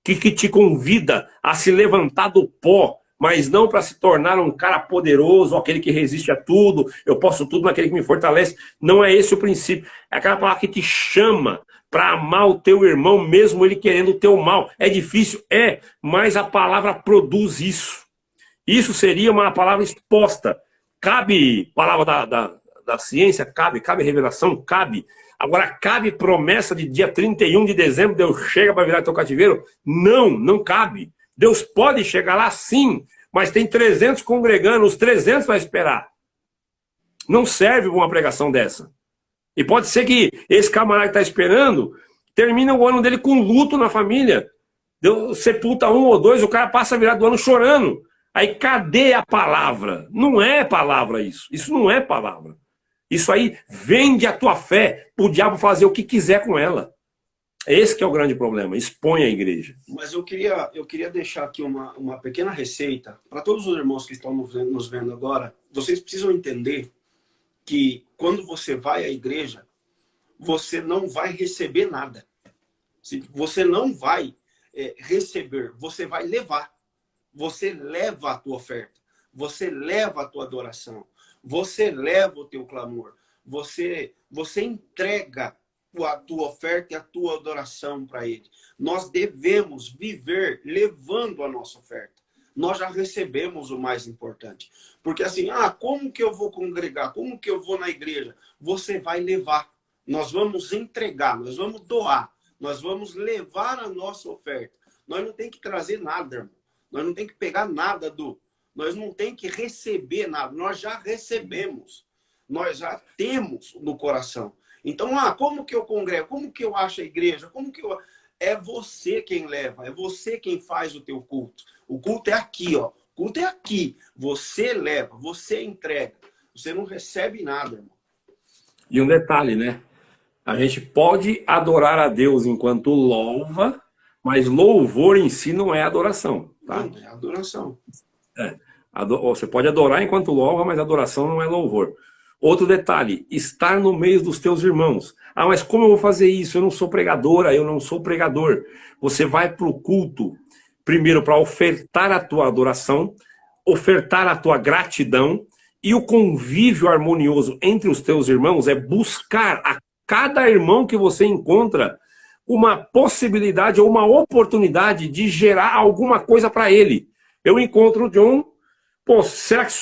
B: que te convida a se levantar do pó, mas não para se tornar um cara poderoso, aquele que resiste a tudo, eu posso tudo naquele que me fortalece. Não é esse o princípio. É aquela palavra que te chama para amar o teu irmão, mesmo ele querendo o teu mal. É difícil? É, mas a palavra produz isso. Isso seria uma palavra exposta. Cabe palavra da ciência? Cabe revelação? Cabe. Agora, cabe promessa de dia 31 de dezembro, Deus chega para virar teu cativeiro? Não, não cabe. Deus pode chegar lá sim, mas tem 300 congregando, os 300 vai esperar. Não serve uma pregação dessa. E pode ser que esse camarada que está esperando termine o ano dele com luto na família. Deus sepulta um ou dois, o cara passa a virar do ano chorando. Aí cadê a palavra? Não é palavra isso. Isso não é palavra. Isso aí vende a tua fé para o diabo fazer o que quiser com ela. Esse que é o grande problema. Expõe a igreja.
A: Mas eu queria deixar aqui uma pequena receita para todos os irmãos que estão nos vendo agora. Vocês precisam entender que quando você vai à igreja, você não vai receber nada. Você não vai receber, você vai levar. Você leva a tua oferta, você leva a tua adoração, você leva o teu clamor, você entrega a tua oferta e a tua adoração para ele. Nós devemos viver levando a nossa oferta. Nós já recebemos o mais importante. Porque assim, como que eu vou congregar? Como que eu vou na igreja? Você vai levar. Nós vamos entregar, nós vamos doar, nós vamos levar a nossa oferta. Nós não tem que trazer nada, irmão. Nós não tem que pegar nada nós não tem que receber nada. Nós já recebemos. Nós já temos no coração. Então, como que eu congrego? Como que eu acho a igreja? É você quem leva, é você quem faz o teu culto. O culto é aqui, ó. O culto é aqui. Você leva, você entrega. Você não recebe nada, irmão.
B: E um detalhe, né? A gente pode adorar a Deus enquanto louva, mas louvor em si não é adoração. Tá?
A: Não, é adoração.
B: Você pode adorar enquanto louva, mas adoração não é louvor. Outro detalhe, estar no meio dos teus irmãos. Mas como eu vou fazer isso? Eu não sou pregadora, eu não sou pregador. Você vai para o culto, primeiro para ofertar a tua adoração, ofertar a tua gratidão, e o convívio harmonioso entre os teus irmãos é buscar a cada irmão que você encontra uma possibilidade ou uma oportunidade de gerar alguma coisa para ele. Eu encontro o John, será que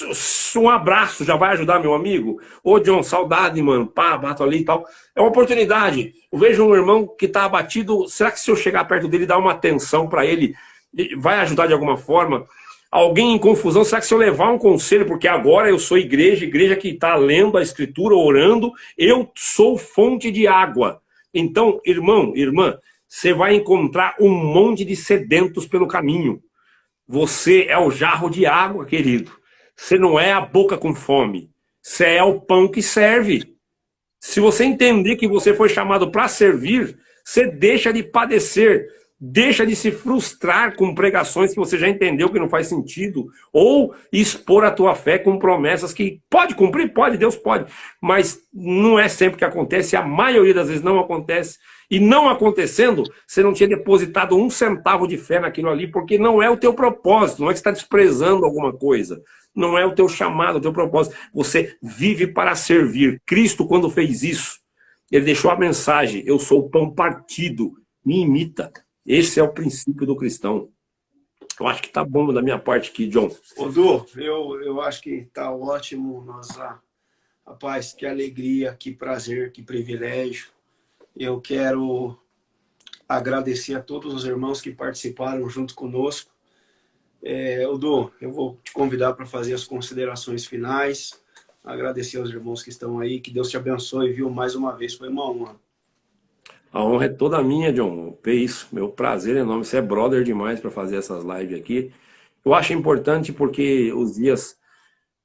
B: um abraço já vai ajudar meu amigo? Ô John, saudade, mano, bato ali e tal. É uma oportunidade. Eu vejo um irmão que está abatido, será que se eu chegar perto dele e dar uma atenção para ele, vai ajudar de alguma forma? Alguém em confusão, será que se eu levar um conselho, porque agora eu sou igreja que está lendo a escritura, orando, eu sou fonte de água. Então, irmão, irmã, você vai encontrar um monte de sedentos pelo caminho. Você é o jarro de água, querido. Você não é a boca com fome. Você é o pão que serve. Se você entender que você foi chamado para servir, você deixa de padecer, deixa de se frustrar com pregações que você já entendeu que não faz sentido, ou expor a tua fé com promessas que pode cumprir, pode, Deus pode, mas não é sempre que acontece, a maioria das vezes não acontece, e não acontecendo, você não tinha depositado um centavo de fé naquilo ali, porque não é o teu propósito, não é que você está desprezando alguma coisa, não é o teu chamado, o teu propósito, você vive para servir. Cristo, quando fez isso, ele deixou a mensagem, eu sou o pão partido, me imita. Esse é o princípio do cristão. Eu acho que tá bom da minha parte aqui, John.
A: Du, eu acho que tá ótimo. Rapaz, que alegria, que prazer, que privilégio. Eu quero agradecer a todos os irmãos que participaram junto conosco. Du, eu vou te convidar para fazer as considerações finais. Agradecer aos irmãos que estão aí. Que Deus te abençoe, viu? Mais uma vez, foi uma honra.
B: A honra é toda minha, John. É isso, meu prazer enorme. Você é brother demais para fazer essas lives aqui. Eu acho importante porque os dias,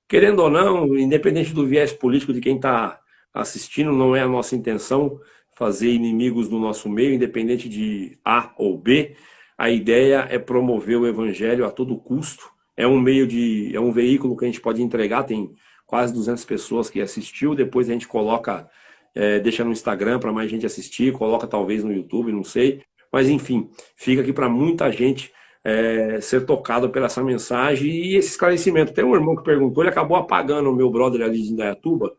B: querendo ou não, independente do viés político de quem está assistindo, não é a nossa intenção fazer inimigos no nosso meio, independente de A ou B. A ideia é promover o evangelho a todo custo. É um veículo que a gente pode entregar, tem quase 200 pessoas que assistiu, depois a gente coloca... deixa no Instagram para mais gente assistir, coloca talvez no YouTube, não sei. Mas enfim, fica aqui para muita gente ser tocado pela essa mensagem e esse esclarecimento. Tem um irmão que perguntou, ele acabou apagando o meu brother ali de Indaiatuba.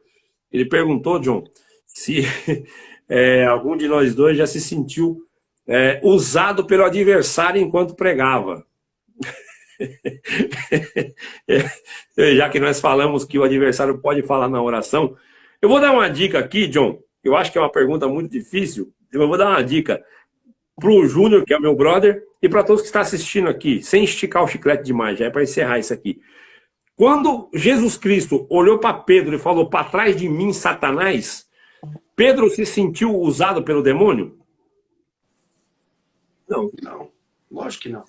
B: Ele perguntou, John, se algum de nós dois já se sentiu usado pelo adversário enquanto pregava. Já que nós falamos que o adversário pode falar na oração, eu vou dar uma dica aqui, John. Eu acho que é uma pergunta muito difícil. Eu vou dar uma dica para o Júnior, que é o meu brother, e para todos que estão assistindo aqui, sem esticar o chiclete demais, já é para encerrar isso aqui. Quando Jesus Cristo olhou para Pedro e falou, para trás de mim, Satanás, Pedro se sentiu usado pelo demônio?
A: Não, não. Lógico que não.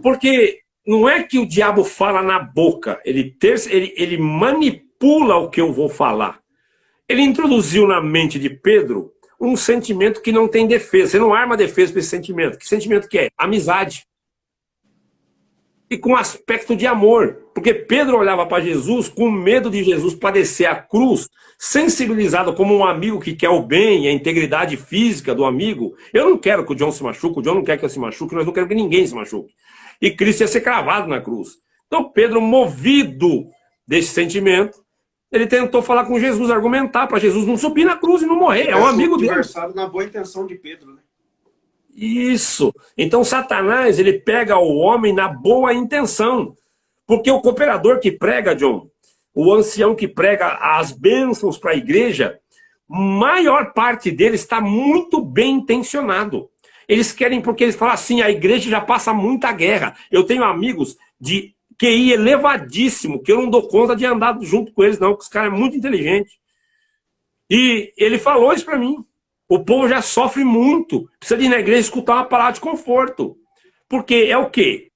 B: Porque não é que o diabo fala na boca, ele manipula o que eu vou falar. Ele introduziu na mente de Pedro um sentimento que não tem defesa. Você não arma defesa para esse sentimento. Que sentimento que é? Amizade. E com aspecto de amor. Porque Pedro olhava para Jesus com medo de Jesus padecer a cruz, sensibilizado como um amigo que quer o bem e a integridade física do amigo. Eu não quero que o John se machuque, o John não quer que eu se machuque, nós não queremos que ninguém se machuque. E Cristo ia ser cravado na cruz. Então Pedro, movido desse sentimento, ele tentou falar com Jesus, argumentar para Jesus não subir na cruz e não morrer. É um amigo dele.
A: Conversado na boa intenção de Pedro, né?
B: Isso. Então Satanás, ele pega o homem na boa intenção. Porque o cooperador que prega, John, o ancião que prega as bênçãos para a igreja, maior parte deles está muito bem intencionado. Eles querem, porque eles falam assim, a igreja já passa muita guerra. Eu tenho amigos de QI elevadíssimo, que eu não dou conta de andar junto com eles, não, porque os caras é muito inteligente. E ele falou isso para mim. O povo já sofre muito. Precisa de ir na igreja escutar uma palavra de conforto. Porque é o quê?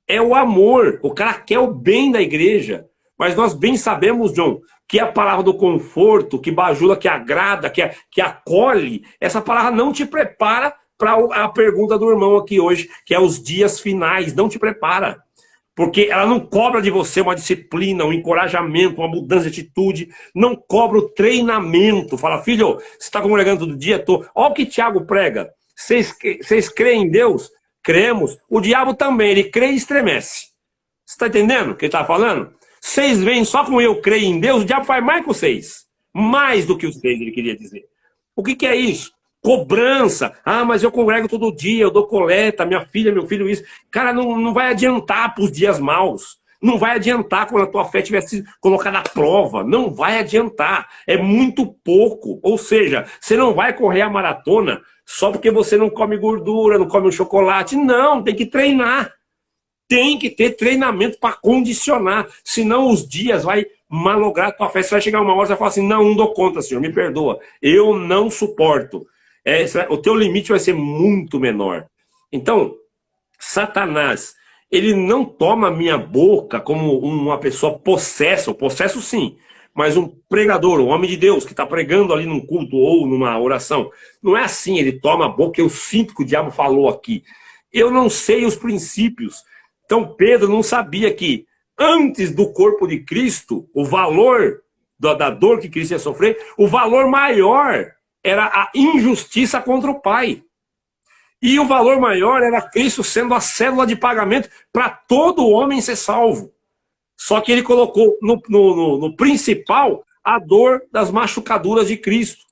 B: É o amor. O cara quer o bem da igreja. Mas nós bem sabemos, John, que a palavra do conforto, que bajula, que agrada, que acolhe, essa palavra não te prepara para a pergunta do irmão aqui hoje, que é os dias finais. Não te prepara. Porque ela não cobra de você uma disciplina, um encorajamento, uma mudança de atitude. Não cobra o treinamento. Fala, filho, você está congregando todo dia? Olha o que Tiago prega. Vocês creem em Deus? Cremos. O diabo também, ele crê e estremece. Você está entendendo o que ele está falando? Vocês veem só com eu creio em Deus, o diabo faz mais que vocês. Mais do que os seis, ele queria dizer. O que é isso? Cobrança. Ah, mas eu congrego todo dia, eu dou coleta, minha filha, meu filho, isso. Cara, não vai adiantar para os dias maus. Não vai adiantar quando a tua fé tiver sido colocada à prova. Não vai adiantar. É muito pouco. Ou seja, você não vai correr a maratona só porque você não come gordura, não come um chocolate. Não, tem que treinar. Tem que ter treinamento para condicionar. Senão os dias vai malograr a tua fé. Você vai chegar uma hora e vai falar assim, não dou conta, senhor, me perdoa. Eu não suporto. O teu limite vai ser muito menor. Então, Satanás, ele não toma minha boca como uma pessoa possessa, possesso sim, mas um pregador, um homem de Deus que está pregando ali num culto ou numa oração. Não é assim, ele toma a boca, eu sinto que o diabo falou aqui. Eu não sei os princípios. Então Pedro não sabia que antes do corpo de Cristo, o valor da dor que Cristo ia sofrer, o valor maior era a injustiça contra o Pai. E o valor maior era Cristo sendo a cédula de pagamento para todo homem ser salvo. Só que ele colocou no principal a dor das machucaduras de Cristo.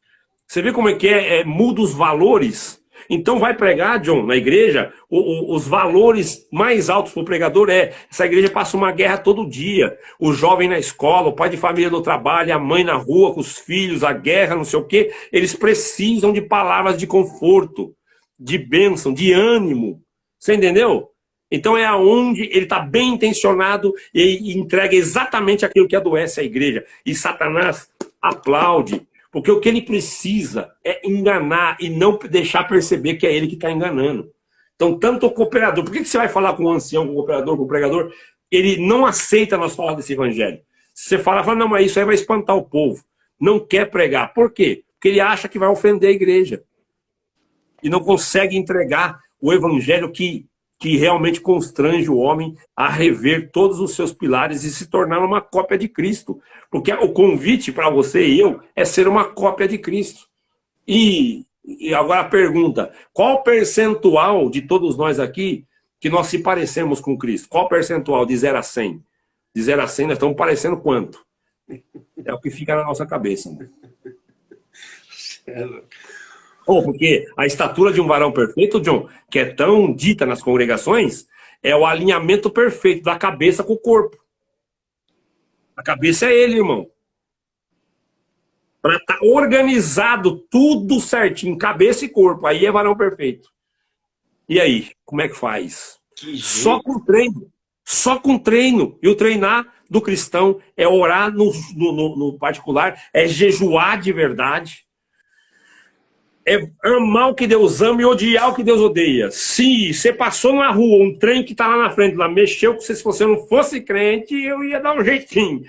B: Você vê como é que muda os valores? Então vai pregar, John, na igreja, os valores mais altos para o pregador essa igreja passa uma guerra todo dia. O jovem na escola, o pai de família no trabalho, a mãe na rua com os filhos, a guerra, não sei o quê. Eles precisam de palavras de conforto, de bênção, de ânimo. Você entendeu? Então é aonde ele está bem intencionado e entrega exatamente aquilo que adoece a igreja. E Satanás aplaude. Porque o que ele precisa é enganar e não deixar perceber que é ele que está enganando. Então, tanto o cooperador... Por que você vai falar com o ancião, com o cooperador, com o pregador? Ele não aceita nós falar desse evangelho. Se você fala, não, mas isso aí vai espantar o povo. Não quer pregar. Por quê? Porque ele acha que vai ofender a igreja. E não consegue entregar o evangelho que realmente constrange o homem a rever todos os seus pilares e se tornar uma cópia de Cristo. Porque o convite para você e eu é ser uma cópia de Cristo. E agora a pergunta, qual percentual de todos nós aqui que nós se parecemos com Cristo? Qual o percentual de 0 a 100? De 0 a 100 nós estamos parecendo quanto? É o que fica na nossa cabeça. Né? Porque a estatura de um varão perfeito, John, que é tão dita nas congregações, é o alinhamento perfeito da cabeça com o corpo. A cabeça é ele, irmão. Para estar organizado tudo certinho, cabeça e corpo. Aí é varão perfeito. E aí, como é que faz? Só com treino. Só com treino. E o treinar do cristão é orar no particular, é jejuar de verdade. É amar o que Deus ama e odiar o que Deus odeia. Se você passou na rua, um trem que está lá na frente, lá mexeu com você, se você não fosse crente, eu ia dar um jeitinho.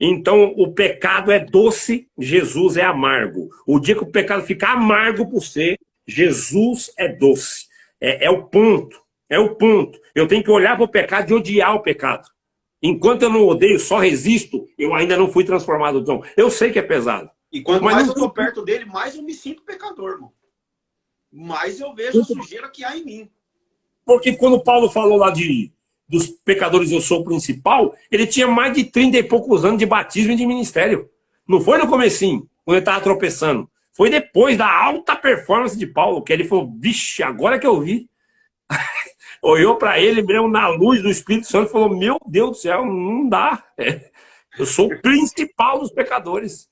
B: Então, o pecado é doce, Jesus é amargo. O dia que o pecado ficar amargo por você, Jesus é doce. É o ponto. É o ponto. Eu tenho que olhar para o pecado e odiar o pecado. Enquanto eu não odeio, só resisto, eu ainda não fui transformado, John. Eu sei que é pesado.
A: E quanto mais eu estou perto dele, mais eu me sinto pecador, irmão. Mais eu vejo a sujeira que há em mim.
B: Porque quando Paulo falou lá dos pecadores eu sou o principal, ele tinha mais de 30 e poucos anos de batismo e de ministério. Não foi no comecinho, quando ele estava tropeçando. Foi depois da alta performance de Paulo, que ele falou, vixe, agora que eu vi. Olhou para ele mesmo na luz do Espírito Santo e falou, meu Deus do céu, não dá. Eu sou o principal dos pecadores.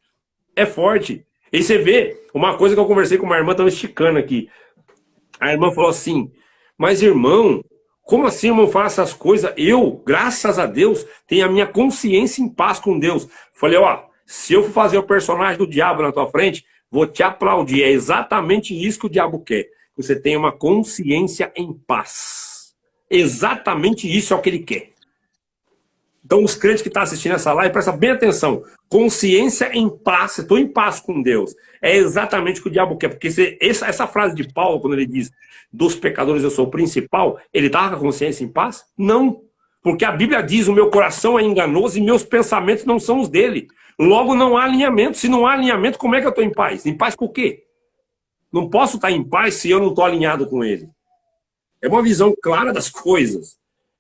B: É forte. E você vê, uma coisa que eu conversei com uma irmã, estava esticando aqui. A irmã falou assim, mas irmão, como assim, irmão, fala essas coisas? Eu, graças a Deus, tenho a minha consciência em paz com Deus. Falei, ó, se eu for fazer o personagem do diabo na tua frente, vou te aplaudir. É exatamente isso que o diabo quer. Que você tenha uma consciência em paz. Exatamente isso é o que ele quer. Então, os crentes que estão assistindo essa live, presta bem atenção. Consciência em paz, estou em paz com Deus. É exatamente o que o diabo quer. Porque essa frase de Paulo, quando ele diz dos pecadores eu sou o principal, ele está com a consciência em paz? Não. Porque a Bíblia diz, o meu coração é enganoso e meus pensamentos não são os dele. Logo, não há alinhamento. Se não há alinhamento, como é que eu estou em paz? Em paz com o quê? Não posso estar em paz se eu não estou alinhado com ele. É uma visão clara das coisas.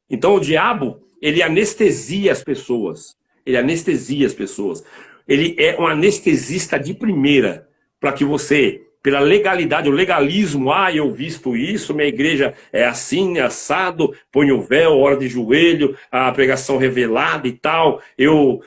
B: Então, o diabo, ele anestesia as pessoas. Ele anestesia as pessoas. Ele é um anestesista de primeira, para que você, pela legalidade, o legalismo, eu visto isso, minha igreja é assim, é assado, põe o véu, hora de joelho, a pregação revelada e tal, eu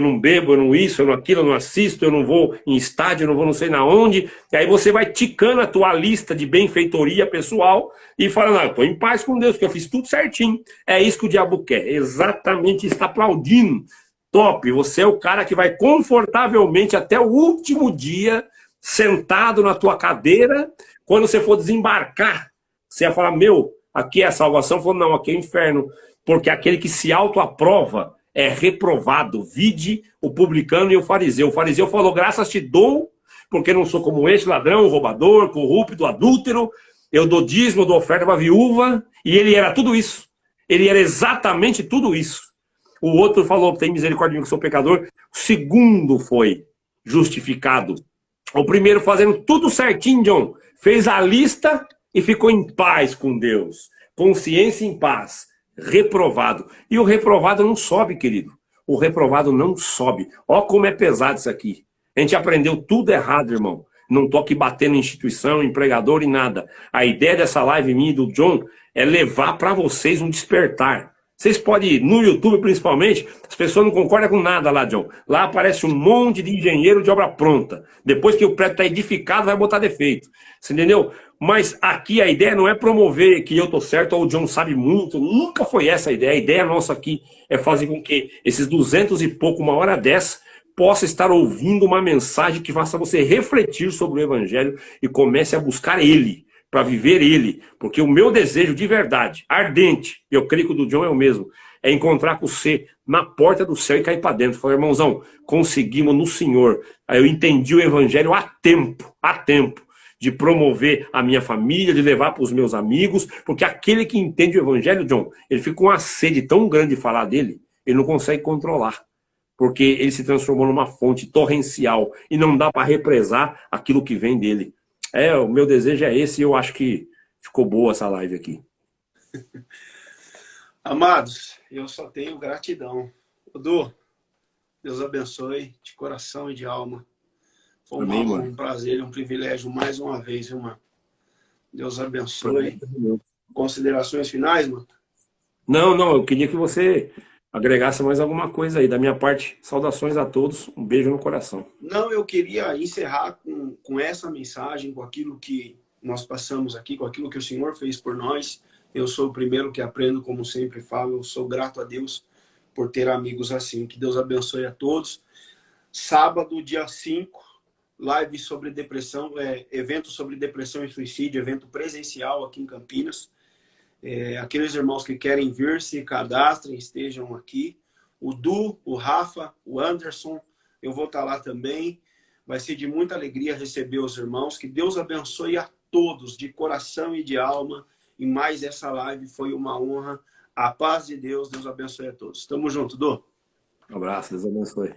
B: não bebo, eu não isso, eu não aquilo, eu não assisto, eu não vou em estádio, eu não vou não sei na onde, e aí você vai ticando a tua lista de benfeitoria pessoal e fala, não, eu estou em paz com Deus, porque eu fiz tudo certinho. É isso que o diabo quer, exatamente, está aplaudindo. Top, você é o cara que vai confortavelmente até o último dia sentado na tua cadeira, quando você for desembarcar, você vai falar, meu, aqui é a salvação. Falou, não, aqui é o inferno, porque aquele que se autoaprova é reprovado. Vide o publicano e o fariseu. O fariseu falou, graças te dou, porque não sou como este ladrão, roubador, corrupto, adúltero, eu dou dízimo, eu dou oferta para a viúva, e ele era tudo isso. Ele era exatamente tudo isso. O outro falou, tem misericórdia de mim que sou pecador. O segundo foi justificado. O primeiro fazendo tudo certinho, John. Fez a lista e ficou em paz com Deus. Consciência em paz. Reprovado. E o reprovado não sobe, querido. O reprovado não sobe. Ó como é pesado isso aqui. A gente aprendeu tudo errado, irmão. Não tô aqui batendo em instituição, em pregador e nada. A ideia dessa live minha e do John é levar para vocês um despertar. Vocês podem ir no YouTube, principalmente, as pessoas não concordam com nada lá, John. Lá aparece um monte de engenheiro de obra pronta. Depois que o prédio está edificado, vai botar defeito. Você entendeu? Mas aqui a ideia não é promover que eu tô certo ou o John sabe muito. Nunca foi essa a ideia. A ideia nossa aqui é fazer com que esses 200 e pouco, uma hora dessa, possa estar ouvindo uma mensagem que faça você refletir sobre o Evangelho e comece a buscar ele, para viver ele, porque o meu desejo de verdade, ardente, eu creio que o do John é o mesmo, é encontrar com você na porta do céu e cair para dentro. Falar, irmãozão, conseguimos no Senhor. Aí eu entendi o Evangelho há tempo, de promover a minha família, de levar para os meus amigos, porque aquele que entende o Evangelho, John, ele fica com uma sede tão grande de falar dele, ele não consegue controlar, porque ele se transformou numa fonte torrencial e não dá para represar aquilo que vem dele. O meu desejo é esse e eu acho que ficou boa essa live aqui.
A: Amados, eu só tenho gratidão. Du, Deus abençoe de coração e de alma. Foi uma
B: Amém,
A: honra,
B: mano.
A: um prazer, um privilégio mais uma vez, irmão. Deus
B: Prazer
A: abençoe.
B: é meu.
A: Considerações finais, mano?
B: Não, não, eu queria que você agregasse mais alguma coisa aí. Da minha parte, saudações a todos, um beijo no coração.
A: Não, eu queria encerrar com essa mensagem, com aquilo que nós passamos aqui, com aquilo que o Senhor fez por nós. Eu sou o primeiro que aprendo, como sempre falo, eu sou grato a Deus por ter amigos assim. Que Deus abençoe a todos. Sábado, dia 5, live sobre depressão, evento sobre depressão e suicídio, evento presencial aqui em Campinas. Aqueles irmãos que querem vir, se cadastrem, estejam aqui. O Du, o Rafa, o Anderson, eu vou estar lá também. Vai ser de muita alegria receber os irmãos. Que Deus abençoe a todos, de coração e de alma. E mais essa live foi uma honra. A paz de Deus, Deus abençoe a todos. Tamo junto, Du.
B: Um abraço, Deus abençoe.